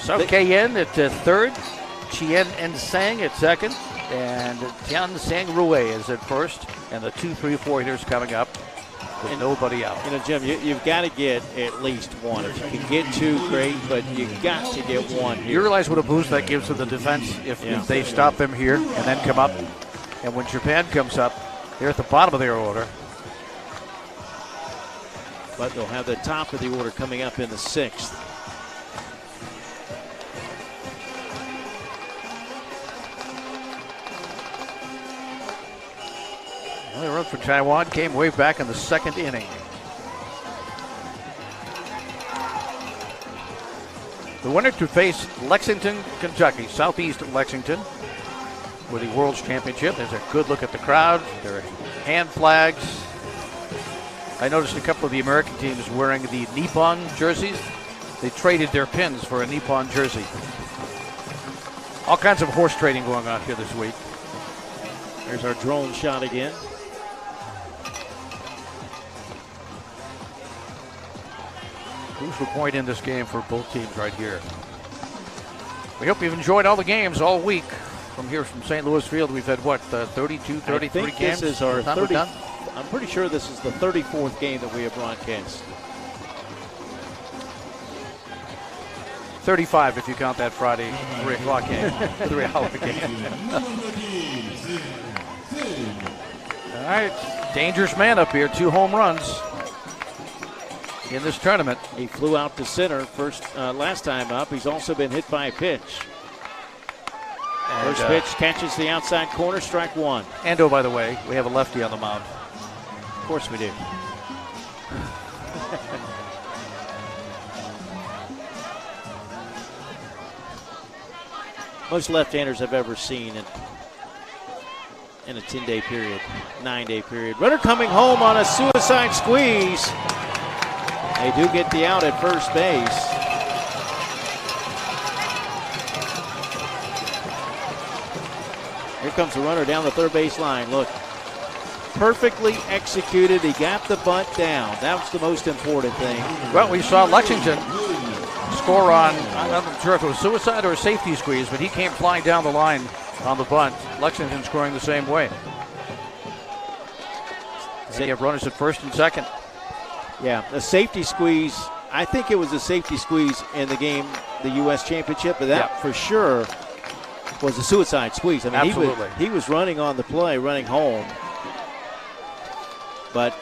So Kayen at third, Chien Nsang at second, and Jiansang Rui is at first, and the 2-3-4 hitters coming up with nobody out. You know, Jim, you've got to get at least one. If you can get 2, great, but you've got to get 1 here. You realize what a boost that gives to the defense if they stop them here and then come up. And when Japan comes up, they're at the bottom of their order. But they'll have the top of the order coming up in the 6th. The run for Taiwan came way back in the 2nd inning. The winner to face Lexington, Kentucky, Southeast Lexington, with the World's Championship. There's a good look at the crowd. There are hand flags. I noticed a couple of the American teams wearing the Nippon jerseys. They traded their pins for a Nippon jersey. All kinds of horse trading going on here this week. There's our drone shot again. Crucial point in this game for both teams right here. We hope you've enjoyed all the games all week. From here from St. Louis Field, we've had what, 32, 33 games? This is our 30. I'm pretty sure this is the 34th game that we have broadcast. 35 if you count that Friday 3 o'clock game, 3 hour game. All right, dangerous man up here, 2 home runs in this tournament. He flew out to center last time up. He's also been hit by a pitch. First pitch catches the outside corner, strike 1. And oh, by the way, we have a lefty on the mound. Of course we do. Most left-handers I've ever seen in a 10-day period, 9-day period. Runner coming home on a suicide squeeze. They do get the out at first base. Here comes the runner down the third base line. Look, perfectly executed. He got the bunt down. That was the most important thing. Well, we saw Lexington score on, I'm not sure if it was suicide or a safety squeeze, but he came flying down the line on the bunt. Lexington scoring the same way. They have runners at first and second. Yeah, a safety squeeze. I think it was a safety squeeze in the game, the U.S. Championship, but that for sure was a suicide squeeze. I mean, absolutely. He was running on the play, running home. But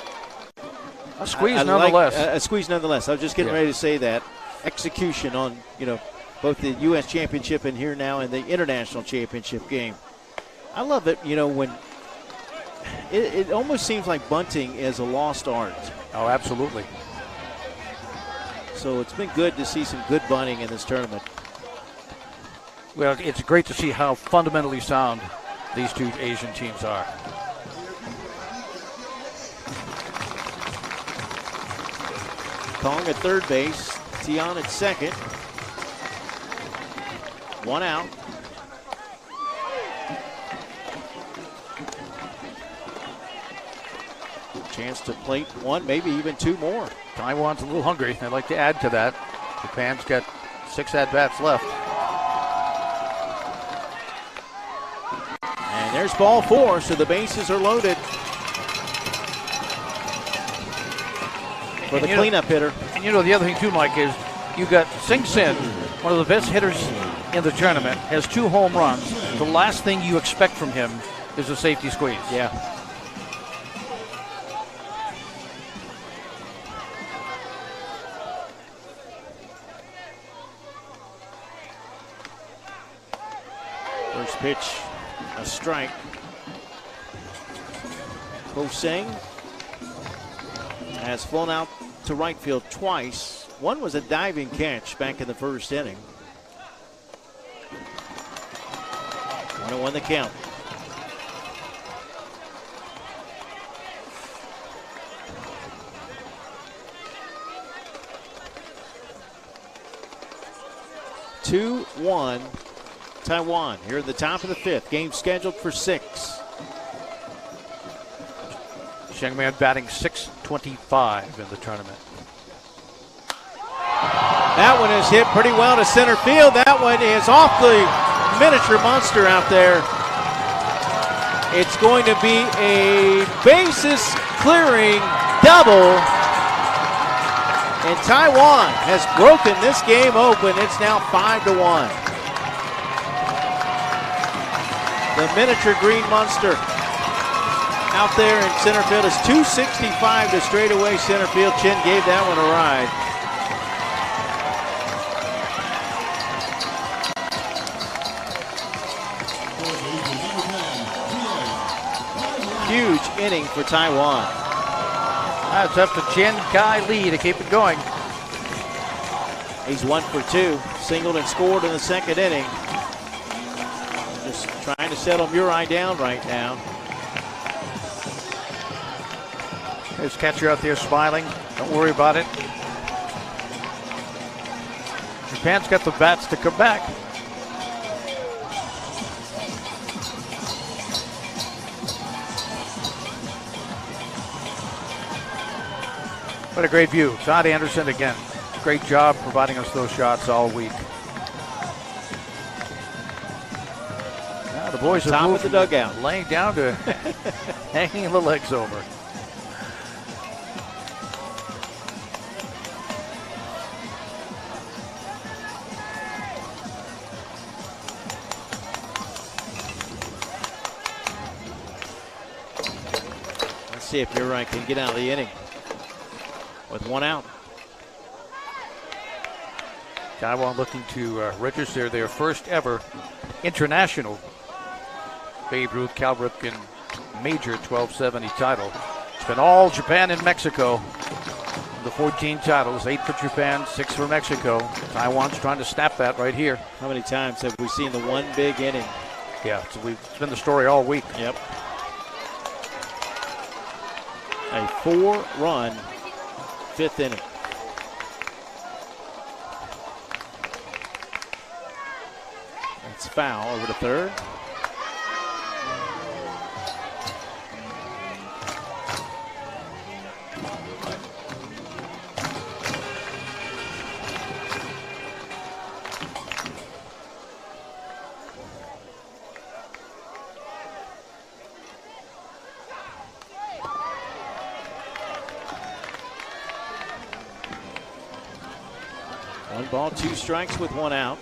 a squeeze nonetheless. A squeeze nonetheless. I was just getting ready to say that. Execution on, both the U.S. Championship and here now in the International Championship game. I love it, when it almost seems like bunting is a lost art. Oh, absolutely. So it's been good to see some good bunting in this tournament. Well, it's great to see how fundamentally sound these two Asian teams are. Kong at third base, Tian at second. 1 out. Chance to plate 1, maybe even 2 more. Taiwan's a little hungry. I'd like to add to that. Japan's got 6 at-bats left. And there's ball 4, so the bases are loaded for the cleanup hitter. And the other thing too, Mike, is you got Sing Sin, one of the best hitters in the tournament, has 2 home runs. The last thing you expect from him is a safety squeeze. Yeah. First pitch, a strike. Ho-Seng has flown out to right field twice. One was a diving catch back in the first inning. 1-1 the count. Two, 1, Taiwan here at the top of the 5th. Game scheduled for 6. Shengman batting .625 in the tournament. That one is hit pretty well to center field. That one is off the miniature monster out there. It's going to be a bases clearing double. And Taiwan has broken this game open. It's now 5-1. The miniature green monster out there in center field is 265 to straightaway center field. Chin gave that one a ride. Huge inning for Taiwan. It's up to Chen Kai Lee to keep it going. He's 1 for 2. Singled and scored in the second inning. Just trying to settle Murray down right now. There's catcher out there smiling. Don't worry about it. Japan's got the bats to come back. What a great view. Todd Anderson again. Great job providing us those shots all week. Now the boys are top of the dugout, laying down to hanging the legs over. Let's see if Murray can get out of the inning with 1 out. Taiwan looking to register their first ever international Babe Ruth Cal Ripken Major 1270 title. It's been all Japan and Mexico. The 14 titles, 8 for Japan, 6 for Mexico. Taiwan's trying to snap that right here. How many times have we seen the one big inning? Yeah, it's been the story all week. Yep. A 4-run 5th inning. It's foul over to third. One ball, 2 strikes with 1 out.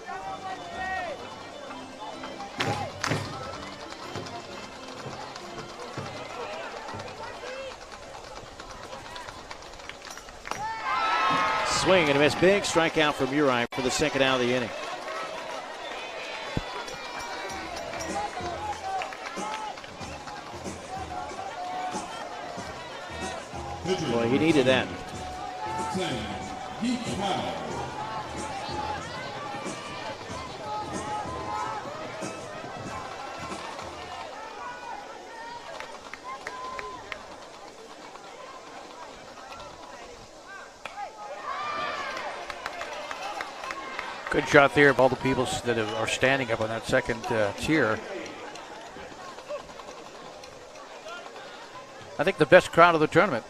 Swing and a miss. Big strikeout from Murray for the second out of the inning. Boy, he needed that. Good shot there of all the people that are standing up on that second tier. I think the best crowd of the tournament.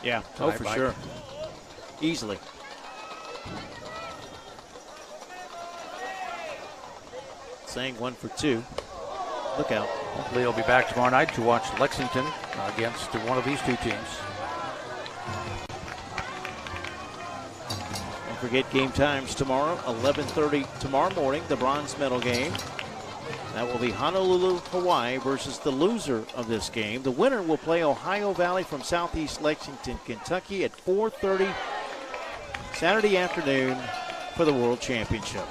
Yeah, tonight, for Mike. sure. Easily. Saying 1 for 2. Look out. Hopefully he'll be back tomorrow night to watch Lexington against one of these two teams. Don't forget game times tomorrow, 11:30 tomorrow morning, the bronze medal game. That will be Honolulu, Hawaii versus the loser of this game. The winner will play Ohio Valley from Southeast Lexington, Kentucky at 4:30 Saturday afternoon for the World Championship.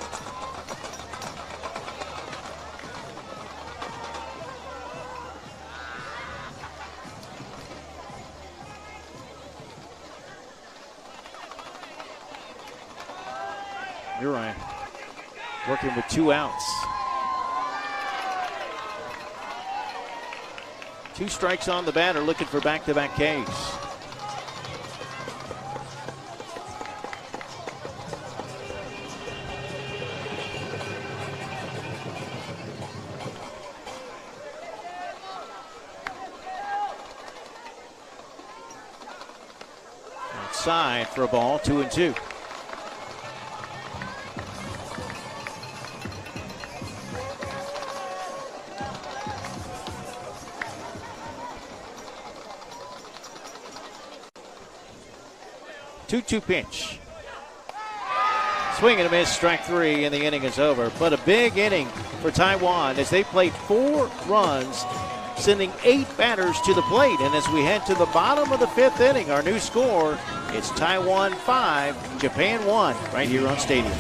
Murray working with 2 outs. 2 strikes on the batter, looking for back-to-back Ks. Outside for a ball, 2-2. Two pitch. Swing and a miss, strike 3, and the inning is over. But a big inning for Taiwan as they played 4 runs, sending 8 batters to the plate. And as we head to the bottom of the 5th inning, our new score is Taiwan 5, Japan 1, right here on Stadium.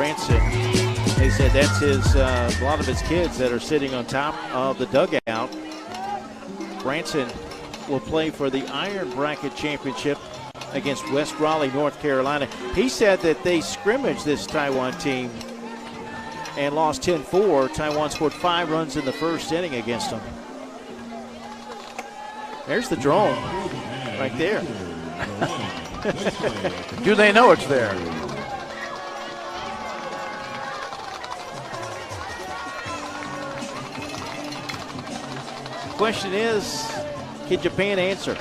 Branson. They said that's a lot of his kids that are sitting on top of the dugout. Branson will play for the Iron Bracket Championship against West Raleigh, North Carolina. He said that they scrimmaged this Taiwan team and lost 10-4. Taiwan scored 5 runs in the first inning against them. There's the drone right there. Do they know it's there? Question is, can Japan answer?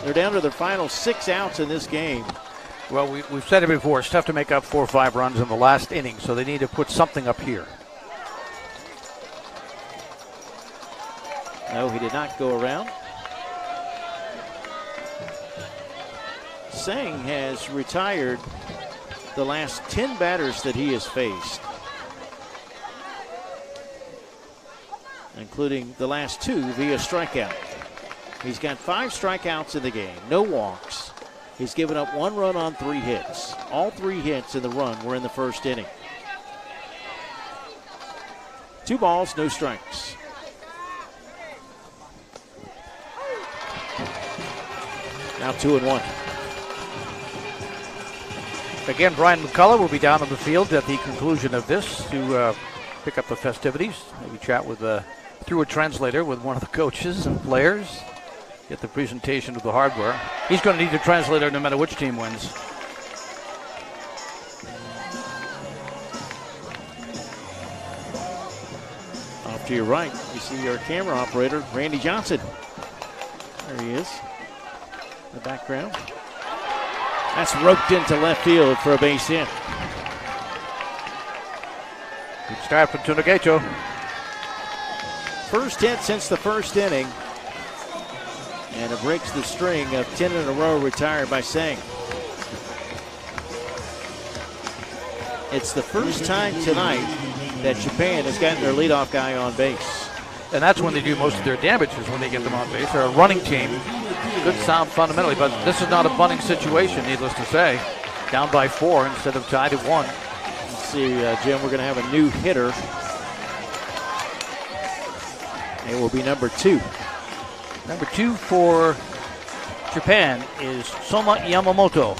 They're down to their final 6 outs in this game. Well, we've said it before. It's tough to make up 4 or 5 runs in the last inning, so they need to put something up here. No, he did not go around. Sang has retired the last 10 batters that he has faced, including the last 2 via strikeout. He's got 5 strikeouts in the game, no walks. He's given up 1 run on 3 hits. All 3 hits in the run were in the first inning. 2 balls, no strikes. Now 2-1. Again, Brian McCullough will be down on the field at the conclusion of this to pick up the festivities. Maybe chat with through a translator with one of the coaches and players. Get the presentation of the hardware. He's going to need a translator no matter which team wins. Off to your right, you see our camera operator, Randy Johnson. There he is in the background. That's roped into left field for a base hit. Good start for Tunagecho. First hit since the first inning. And it breaks the string of 10 in a row retired by Sang. It's the first time tonight that Japan has gotten their leadoff guy on base. And that's when they do most of their damage, is when they get them on base. They're a running team. Good sound fundamentally, but this is not a bunting situation, needless to say. Down by 4 instead of tied at 1. Let's see, Jim, we're going to have a new hitter. It will be number 2. Number 2 for Japan is Soma Yamamoto.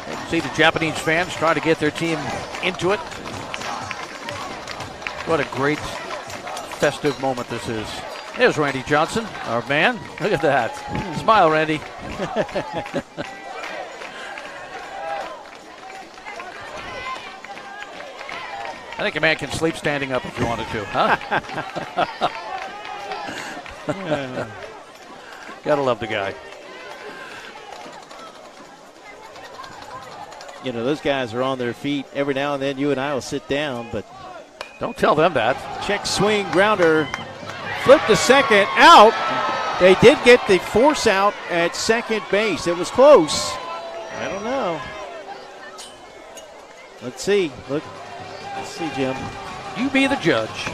You can see the Japanese fans trying to get their team into it. What a great festive moment this is. There's Randy Johnson, our man. Look at that. Smile, Randy. I think a man can sleep standing up if you wanted to, huh? Gotta love the guy. You know, those guys are on their feet. Every now and then you and I will sit down, but don't tell them that. Check swing, grounder, flip to second, out. They did get the force out at second base. It was close. I don't know. Let's see. Look. Let's see, Jim. You be the judge.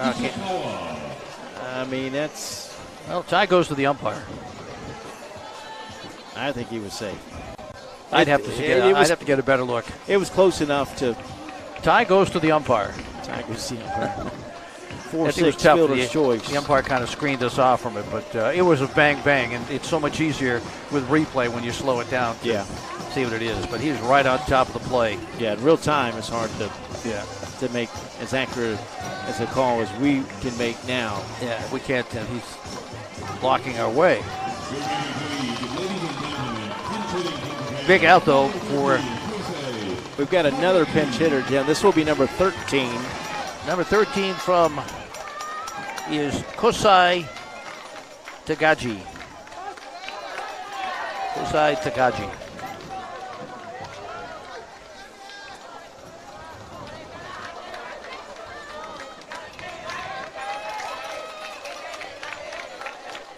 Okay. I mean, that's... Well, tie goes to the umpire. I think he was safe. I'd have to get a better look. It was close enough to... Tie goes to the umpire. Tie goes to the umpire. 4-6 fielder's choice. The umpire kind of screened us off from it, but it was a bang, and it's so much easier with replay when you slow it down to see what it is. But he was right on top of the play. Yeah, in real time, it's hard to make as accurate as a call as we can make now. Yeah, we can't. He's blocking our way. Big out, though, for... We've got another pinch hitter, Jim. This will be number 13. Number 13 from is Kosai Tagaji. Kosai Tagaji.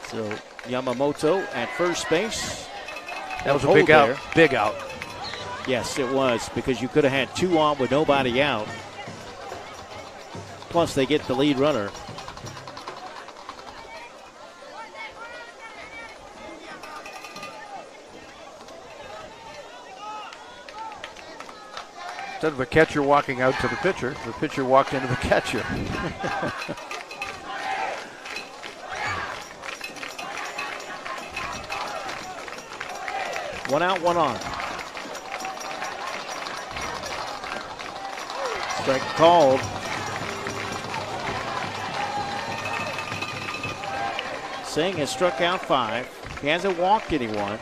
So Yamamoto at first base. That was a big out. Big out. Yes, it was, because you could have had 2 on with nobody out. Plus, they get the lead runner. Instead of a catcher walking out to the pitcher walked into the catcher. One out, one on. Strike called. Singh has struck out 5. He hasn't walked anyone.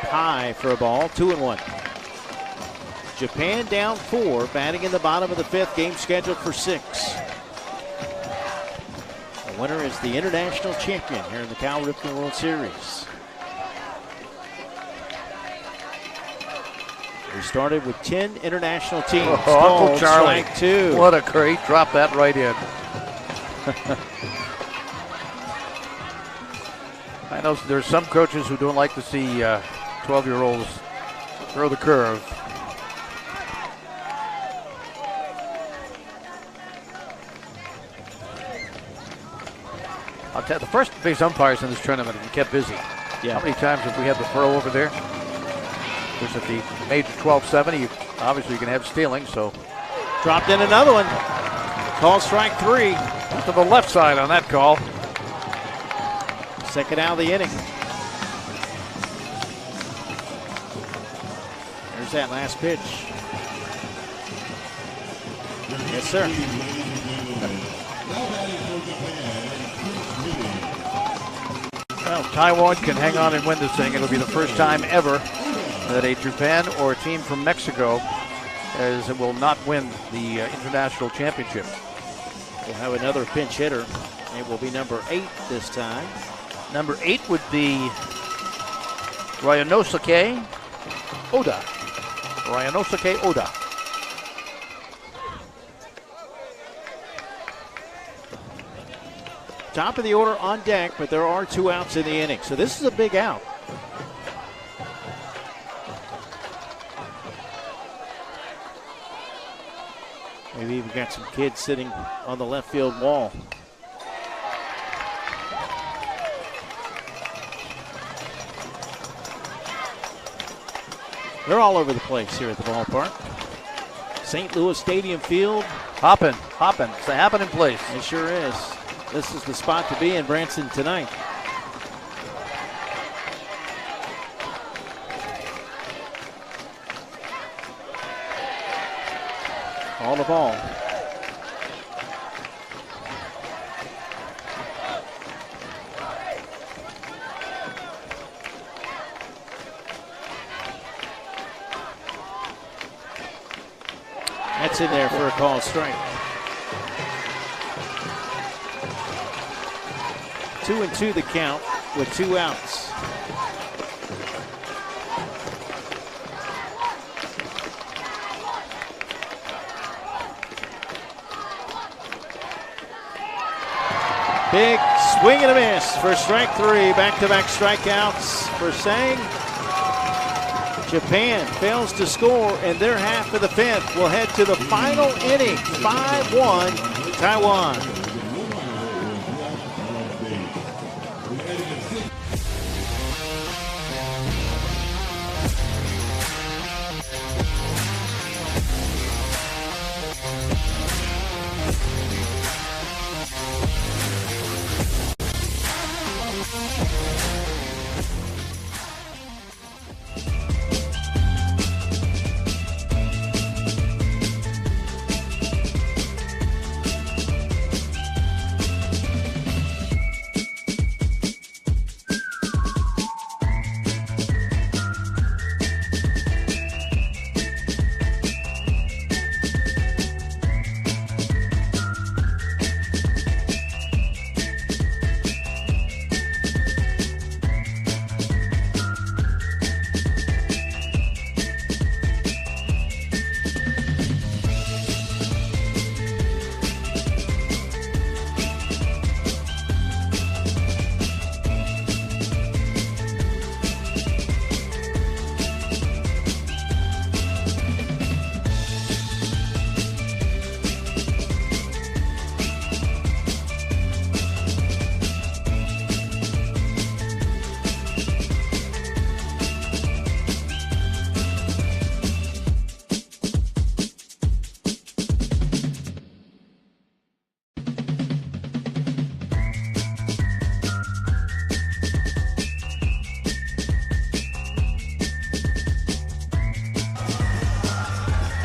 High for a ball, 2-1. Japan down 4, batting in the bottom of the 5th, game scheduled for 6. The winner is the international champion here in the Cal Ripken World Series. We started with 10 international teams. Uncle Charlie. Strike 2. What a great drop that right in. I know there's some coaches who don't like to see 12-year-olds throw the curve. I'll tell you, the first base umpires in this tournament have been kept busy. Yeah. How many times have we had the throw over there? Because at the age of 12-70, obviously you can have stealing, so. Dropped in another one. Call strike 3. To the left side on that call. Second out of the inning. There's that last pitch. Yes, sir. Well, Taiwan can hang on and win this thing. It'll be the first time ever that a Japan or a team from Mexico will not win the international championship. We'll have another pinch hitter. It will be number 8 this time. Number 8 would be Ryanosuke Oda. Ryanosuke Oda. Top of the order on deck, but there are 2 outs in the inning. So this is a big out. Maybe even got some kids sitting on the left field wall. They're all over the place here at the ballpark. St. Louis Stadium Field. Hopping. It's a happening place. It sure is. This is the spot to be in Branson tonight. All the ball. That's in there for a called strike. 2-2 the count with 2 outs. Big swing and a miss for strike 3. Back-to-back strikeouts for Singh. Japan fails to score in their half of the 5th. We'll head to the final inning. 5-1 Taiwan.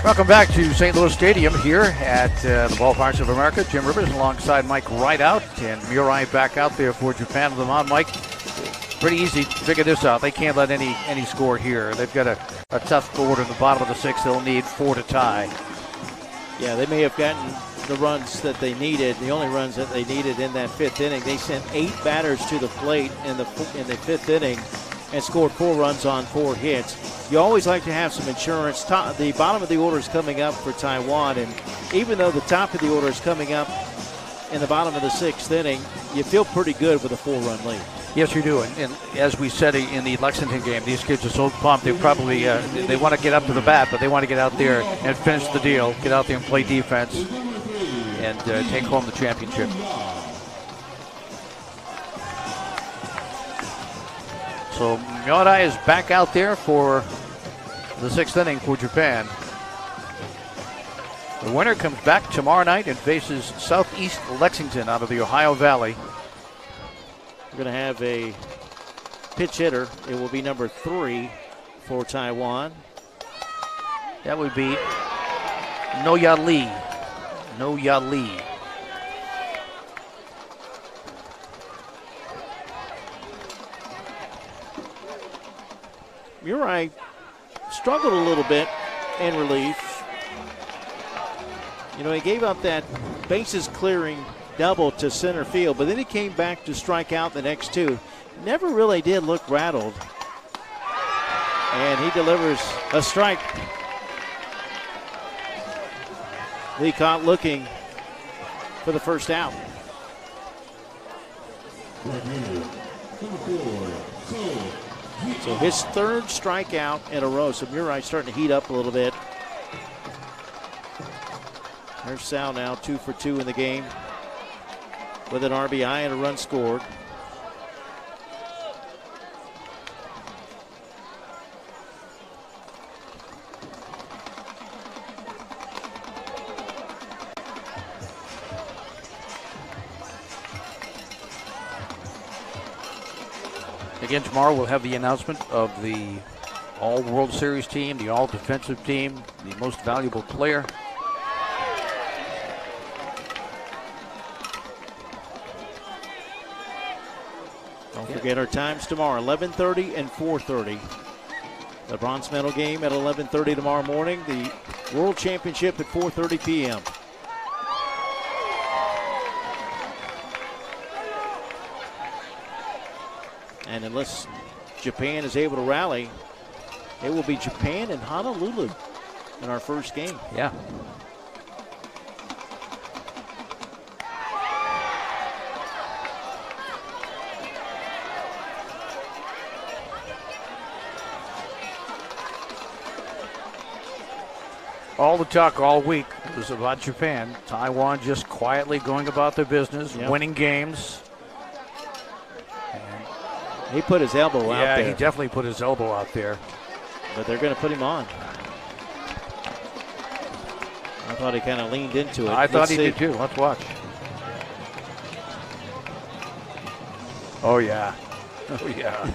Welcome back to St. Louis Stadium here at the Ballparks of America. Jim Rivers alongside Mike Rideout and Murai back out there for Japan. The on Mike, pretty easy to figure this out. They can't let any score here. They've got a tough order in the bottom of the sixth. They'll need 4 to tie. Yeah, they may have gotten the runs that they needed, the only runs that they needed in that 5th inning. They sent 8 batters to the plate in the 5th inning and scored 4 runs on 4 hits. You always like to have some insurance. The bottom of the order is coming up for Taiwan, and even though the top of the order is coming up in the bottom of the 6th inning, you feel pretty good with a 4-run lead. Yes, you do. And as we said in the Lexington game, these kids are so pumped. They probably they want to get up to the bat, but they want to get out there and finish the deal, get out there and play defense, and take home the championship. So Murai is back out there for the 6th inning for Japan. The winner comes back tomorrow night and faces Southeast Lexington out of the Ohio Valley. We're going to have a pitch hitter. It will be number 3 for Taiwan. That would be Noya Lee. Noya Lee. Murai struggled a little bit in relief. You know, he gave up that bases clearing double to center field, but then he came back to strike out the next 2. Never really did look rattled. And he delivers a strike. Lee caught looking for the first out. So his 3rd strikeout in a row. So Murai starting to heat up a little bit. There's Sal now 2 for 2 in the game with an RBI and a run scored. Again, tomorrow we'll have the announcement of the All-World Series team, the All-Defensive team, the most valuable player. Don't forget our times tomorrow, 11:30 and 4:30. The bronze medal game at 11:30 tomorrow morning. The World Championship at 4:30 p.m. And unless Japan is able to rally, it will be Japan and Honolulu in our first game. Yeah. All the talk all week was about Japan. Taiwan just quietly going about their business, winning games. He put his elbow out there. Yeah, he definitely put his elbow out there. But they're going to put him on. I thought he kind of leaned into it. I thought he did too. Let's watch. Oh, yeah. Oh, yeah.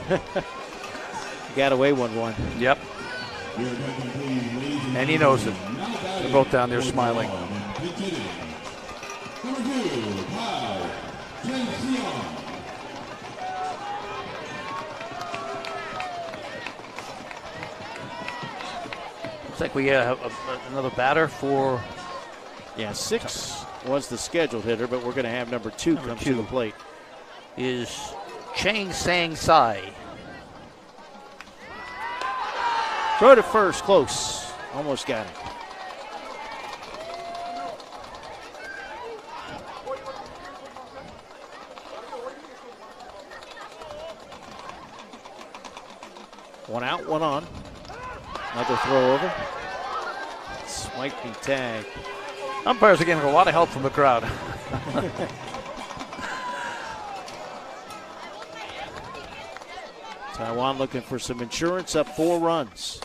Got away 1-1. Yep. And he knows it. They're both down there smiling. Looks like we have another batter for... Yeah, 6 was the scheduled hitter, but we're going to have number 2 come to the plate. Is Chang Sang Sai. Throw to first, close. Almost got it. One out, one on. Another throw over. This might be tag. Umpires are getting a lot of help from the crowd. Taiwan looking for some insurance, up 4 runs.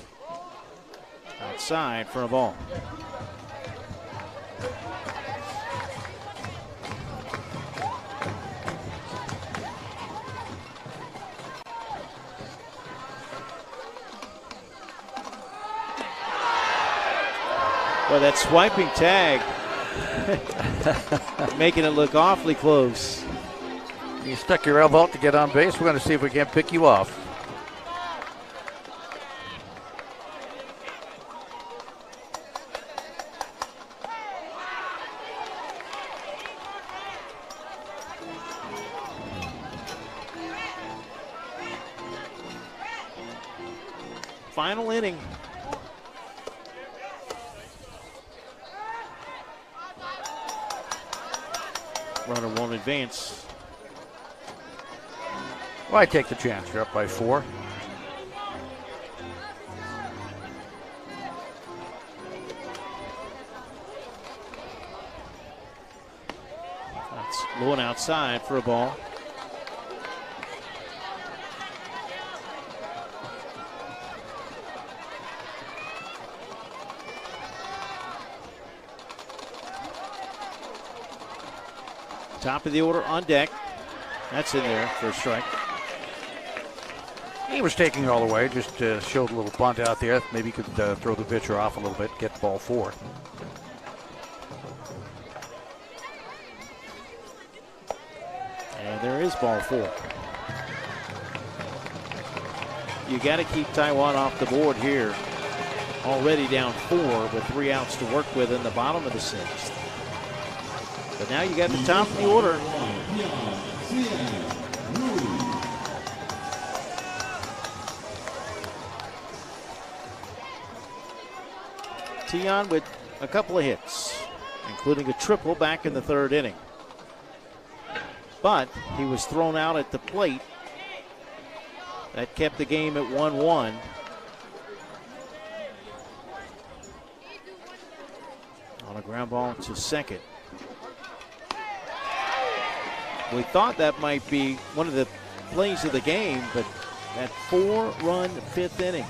Outside for a ball. Well, that swiping tag making it look awfully close. You stuck your elbow out to get on base. We're going to see if we can't pick you off. Final inning. Runner won't advance. Well, I take the chance. You're up by 4. That's low and outside for a ball. Top of the order on deck. That's in there for a strike. He was taking it all the way, just showed a little bunt out there. Maybe he could throw the pitcher off a little bit, get ball 4. And there is ball 4. You got to keep TAIWAN off the board here. Already down 4 with 3 outs to work with in the bottom of the 6th. But now you got the top of the order. Tian with a couple of hits, including a triple back in the 3rd inning. But he was thrown out at the plate. That kept the game at 1-1. On a ground ball to second. We thought that might be one of the plays of the game, but that 4-run 5th inning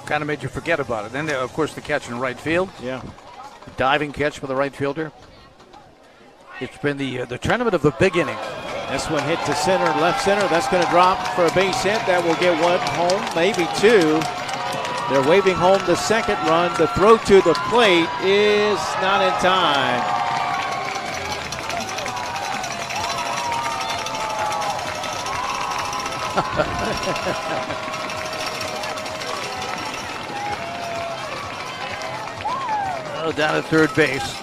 kind of made you forget about it. Then, of course, the catch in right field. Yeah. Diving catch for the right fielder. It's been the tournament of the big inning. This one hit to center, left center. That's going to drop for a base hit. That will get 1 home, maybe 2. They're waving home the 2nd run. The throw to the plate is not in time. Oh, down at 3rd base.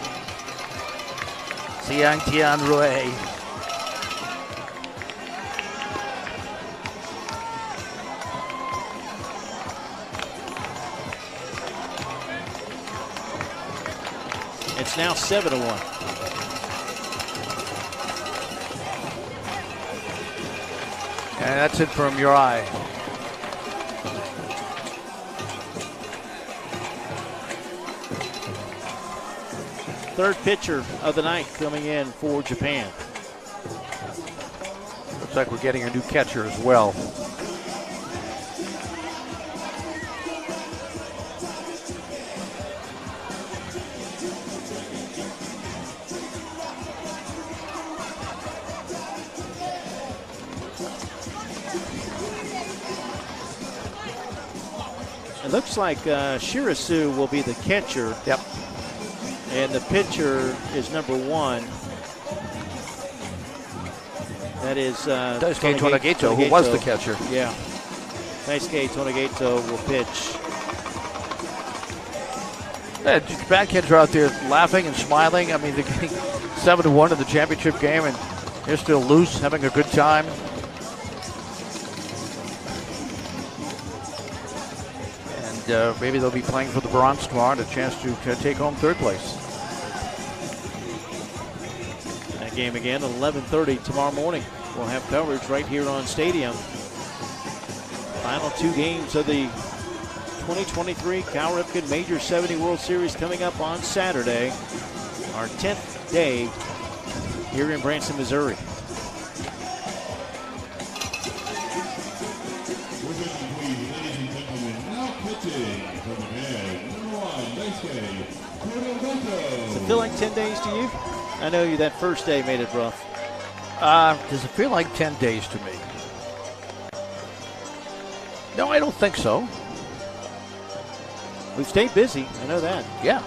Siang Tian Rui. It's now 7-1. And that's it from Uri. Third pitcher of the night coming in for Japan. Looks like we're getting a new catcher as well. It looks like Shirasu will be the catcher. Yep. And the pitcher is number 1. That is Daisuke Tonegato, who was the catcher. Yeah. Daisuke Tonegato will pitch. Yeah, Japan kids are out there laughing and smiling. I mean, they're getting 7-1 in the championship game, and they're still loose, having a good time. And maybe they'll be playing for the bronze tomorrow and a chance to take home 3rd place. That game again at 11:30 tomorrow morning. We'll have coverage right here on Stadium. Final 2 games of the 2023 Cal Ripken Major 70 World Series coming up on Saturday, our 10th day here in Branson, Missouri. Does it feel like 10 days to you? I know that first day made it rough. Does it feel like 10 days to me? No, I don't think so. We've stayed busy. I know that. Yeah.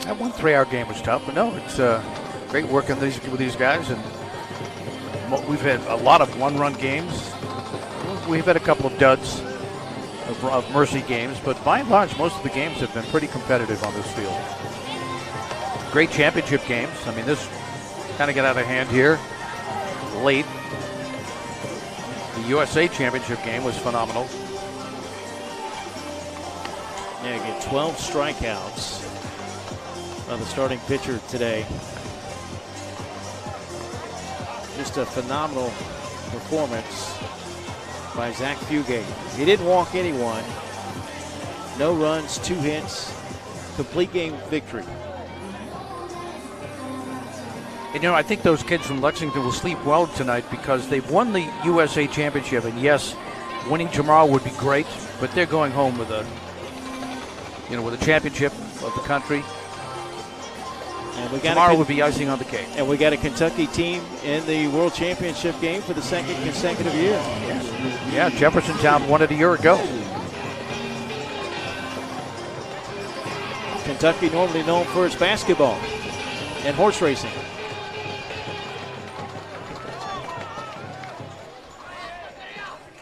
That 3-hour game was tough, but no, it's great working with these guys, and we've had a lot of one-run games. We've had a couple of duds of mercy games, but by and large, most of the games have been pretty competitive on this field. Great championship games. I mean, this kind of got out of hand here late. The USA Championship game was phenomenal. Yeah, get 12 strikeouts by the starting pitcher today. Just a phenomenal performance by Zach Fugate. He didn't walk anyone. No runs, 2 hits, complete game victory. And, you know, I think those kids from Lexington will sleep well tonight because they've won the USA Championship. And yes, winning tomorrow would be great, but they're going home with a championship of the country. And tomorrow would be icing on the cake. And we got a Kentucky team in the World Championship game for the second consecutive year. Yes. Yeah, Jeffersontown won it a year ago. Kentucky normally known for its basketball and horse racing.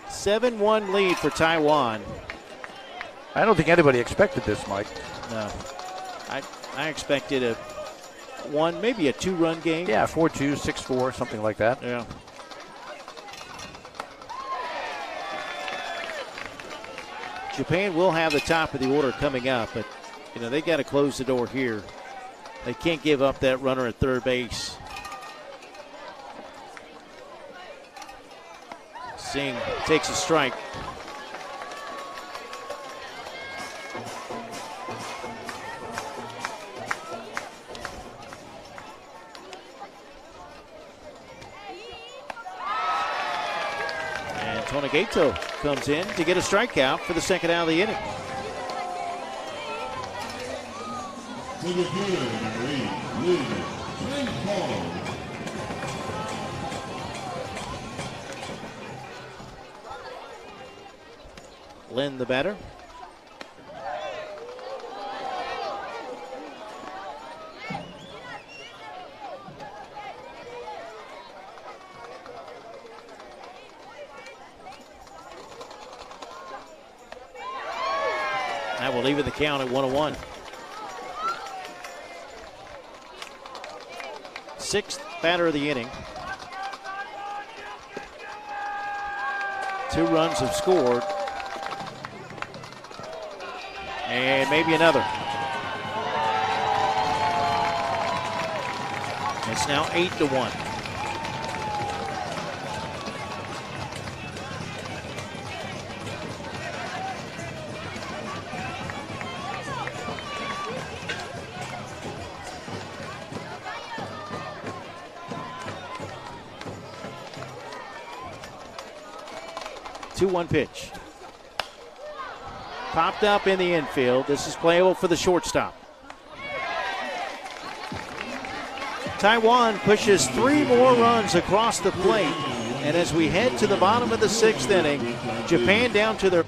A 7-1 lead for Taiwan. I don't think anybody expected this, Mike. No. I expected maybe a 2-run game. Yeah, 4-2, 6-4, something like that. Yeah. Japan will have the top of the order coming up, but they got to close the door here. They can't give up that runner at third base. Singh takes a strike. And Tonegato comes in to get a strikeout for the second out of the inning. Lynn, the batter. That will even the count at 1-1. Sixth batter of the inning. 2 runs have scored. And maybe another. It's now 8-1. One pitch. Popped up in the infield. This is playable for the shortstop. Taiwan pushes 3 more runs across the plate. And as we head to the bottom of the 6th inning, Japan down to their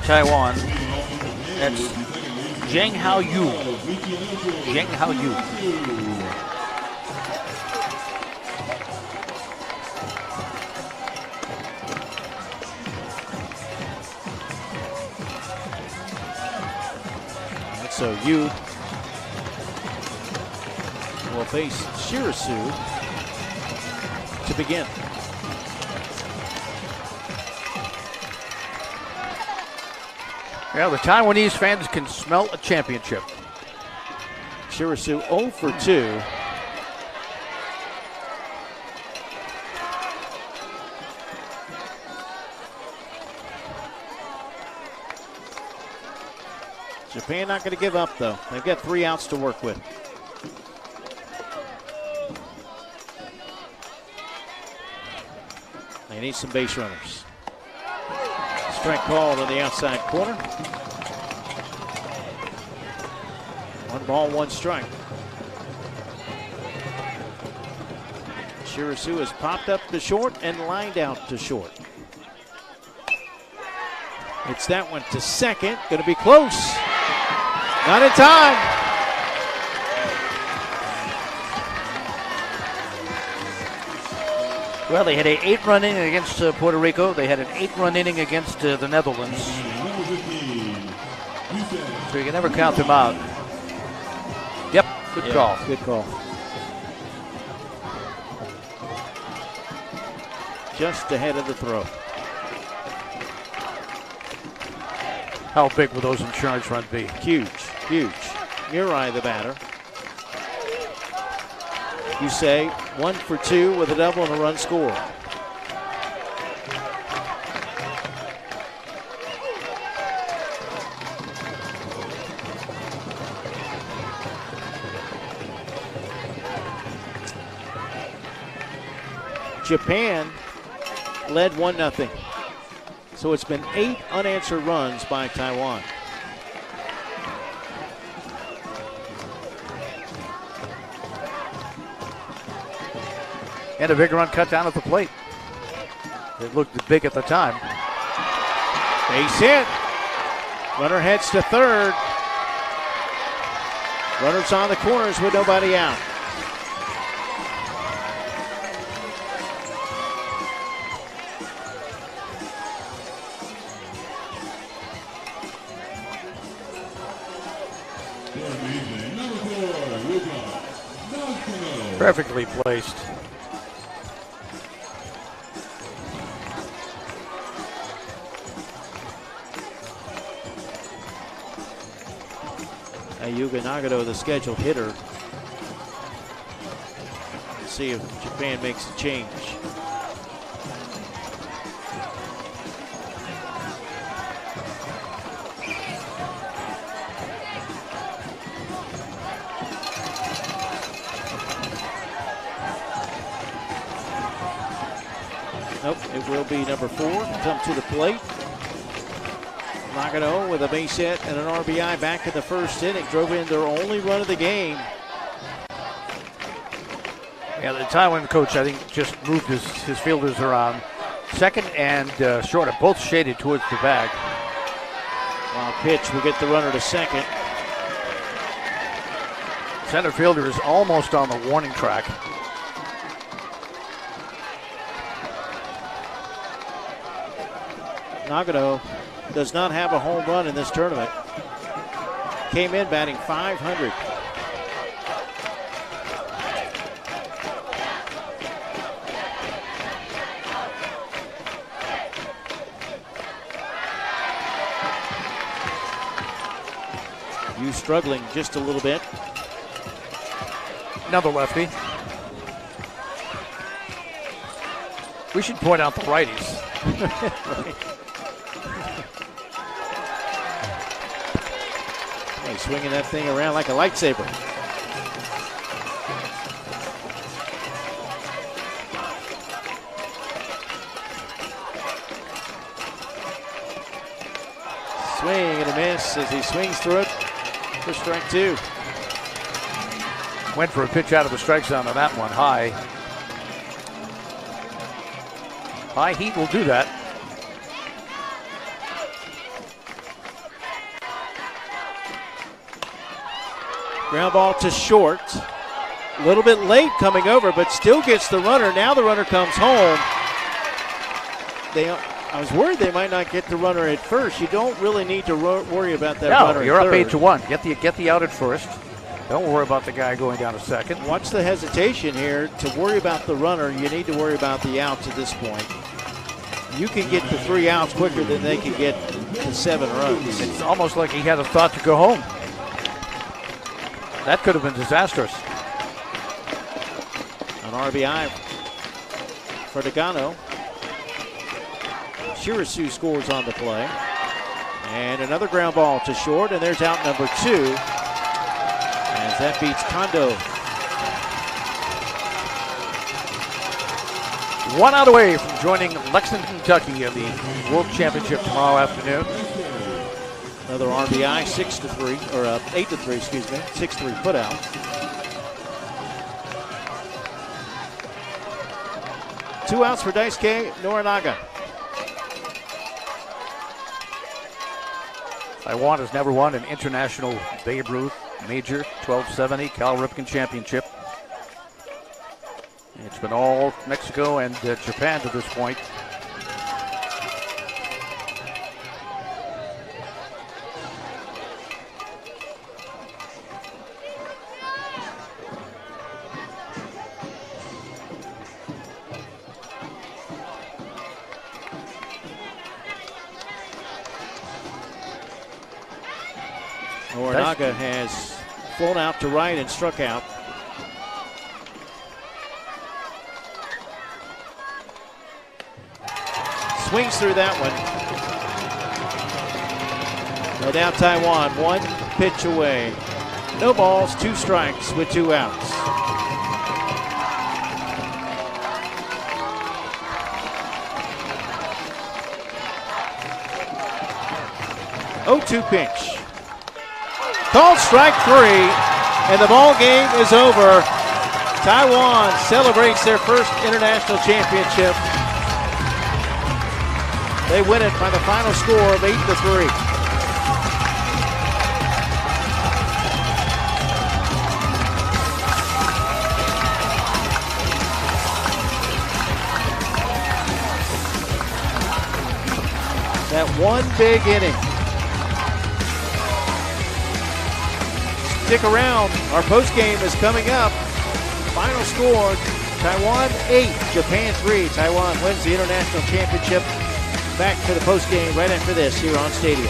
Taiwan. That's Zheng Hao Yu. Zheng Hao Yu. So Yu will face Shirasu to begin. Yeah, the Taiwanese fans can smell a championship. Shirasu 0 for 2. Japan not going to give up, though. They've got 3 outs to work with. They need some base runners. Strike called on the outside corner. 1 ball, 1 strike. Shirasu has popped up to short and lined out to short. It's that one to second. Going to be close. Not in time. Well, they had an 8-run inning against Puerto Rico. They had an 8-run inning against the Netherlands. So you can never count them out. Yep, good call. Good call. Just ahead of the throw. How big will those insurance runs be? Huge, huge. Murai, the batter. You say 1 for 2 with a double and a run score. Japan led 1-0. So it's been 8 unanswered runs by Taiwan. And a big run cut down at the plate. It looked big at the time. Base hit. Runner heads to third. Runners on the corners with nobody out. Perfectly placed. Yuga Nagano, the scheduled hitter. Let's see if Japan makes a change. Nope, it will be number 4. Come to the plate. Nagano with a base hit and an RBI back in the first inning. Drove in their only run of the game. Yeah, the Taiwan coach, I think, just moved his fielders around. Second and short are both shaded towards the bag. Wild pitch will get the runner to second. Center fielder is almost on the warning track. Nagano does not have a home run in this tournament. Came in batting .500. You struggling just a little bit. Another lefty. We should point out the righties. Right. He's swinging that thing around like a lightsaber. Swing and a miss as he swings through it for strike 2. Went for a pitch out of the strike zone on that one. High. High heat will do that. Ground ball to short. A little bit late coming over, but still gets the runner. Now the runner comes home. I was worried they might not get the runner at first. You don't really need to worry about that runner. No, you're at up third. 8-1. Get the out at first. Don't worry about the guy going down to second. Watch the hesitation here. To worry about the runner, you need to worry about the outs at this point. You can get to 3 outs quicker than they can get to 7 runs. It's almost like he had a thought to go home. That could have been disastrous. An RBI for Nagano. Shirasu scores on the play. And another ground ball to short, and there's out number 2. As that beats Kondo. 1 out away from joining Lexington, Kentucky in the World Championship tomorrow afternoon. Another RBI, 6-3, or 8-3, excuse me, 6-3 put out. Two outs for Daisuke Norinaga. Taiwan has never won an international Babe Ruth Major 1270 Cal Ripken Championship. It's been all Mexico and Japan to this point. Norinaga has flown out to right and struck out. Swings through that one. But now Taiwan 1 pitch away. No balls, 2 strikes with 2 outs. Oh, 2 pitch. Called strike 3, and the ball game is over. Taiwan celebrates their first international championship. They win it by the final score of 8-3. That one big inning. Stick around. Our postgame is coming up. Final score, Taiwan 8, Japan 3. Taiwan wins the international championship. Back to the postgame right after this here on Stadium.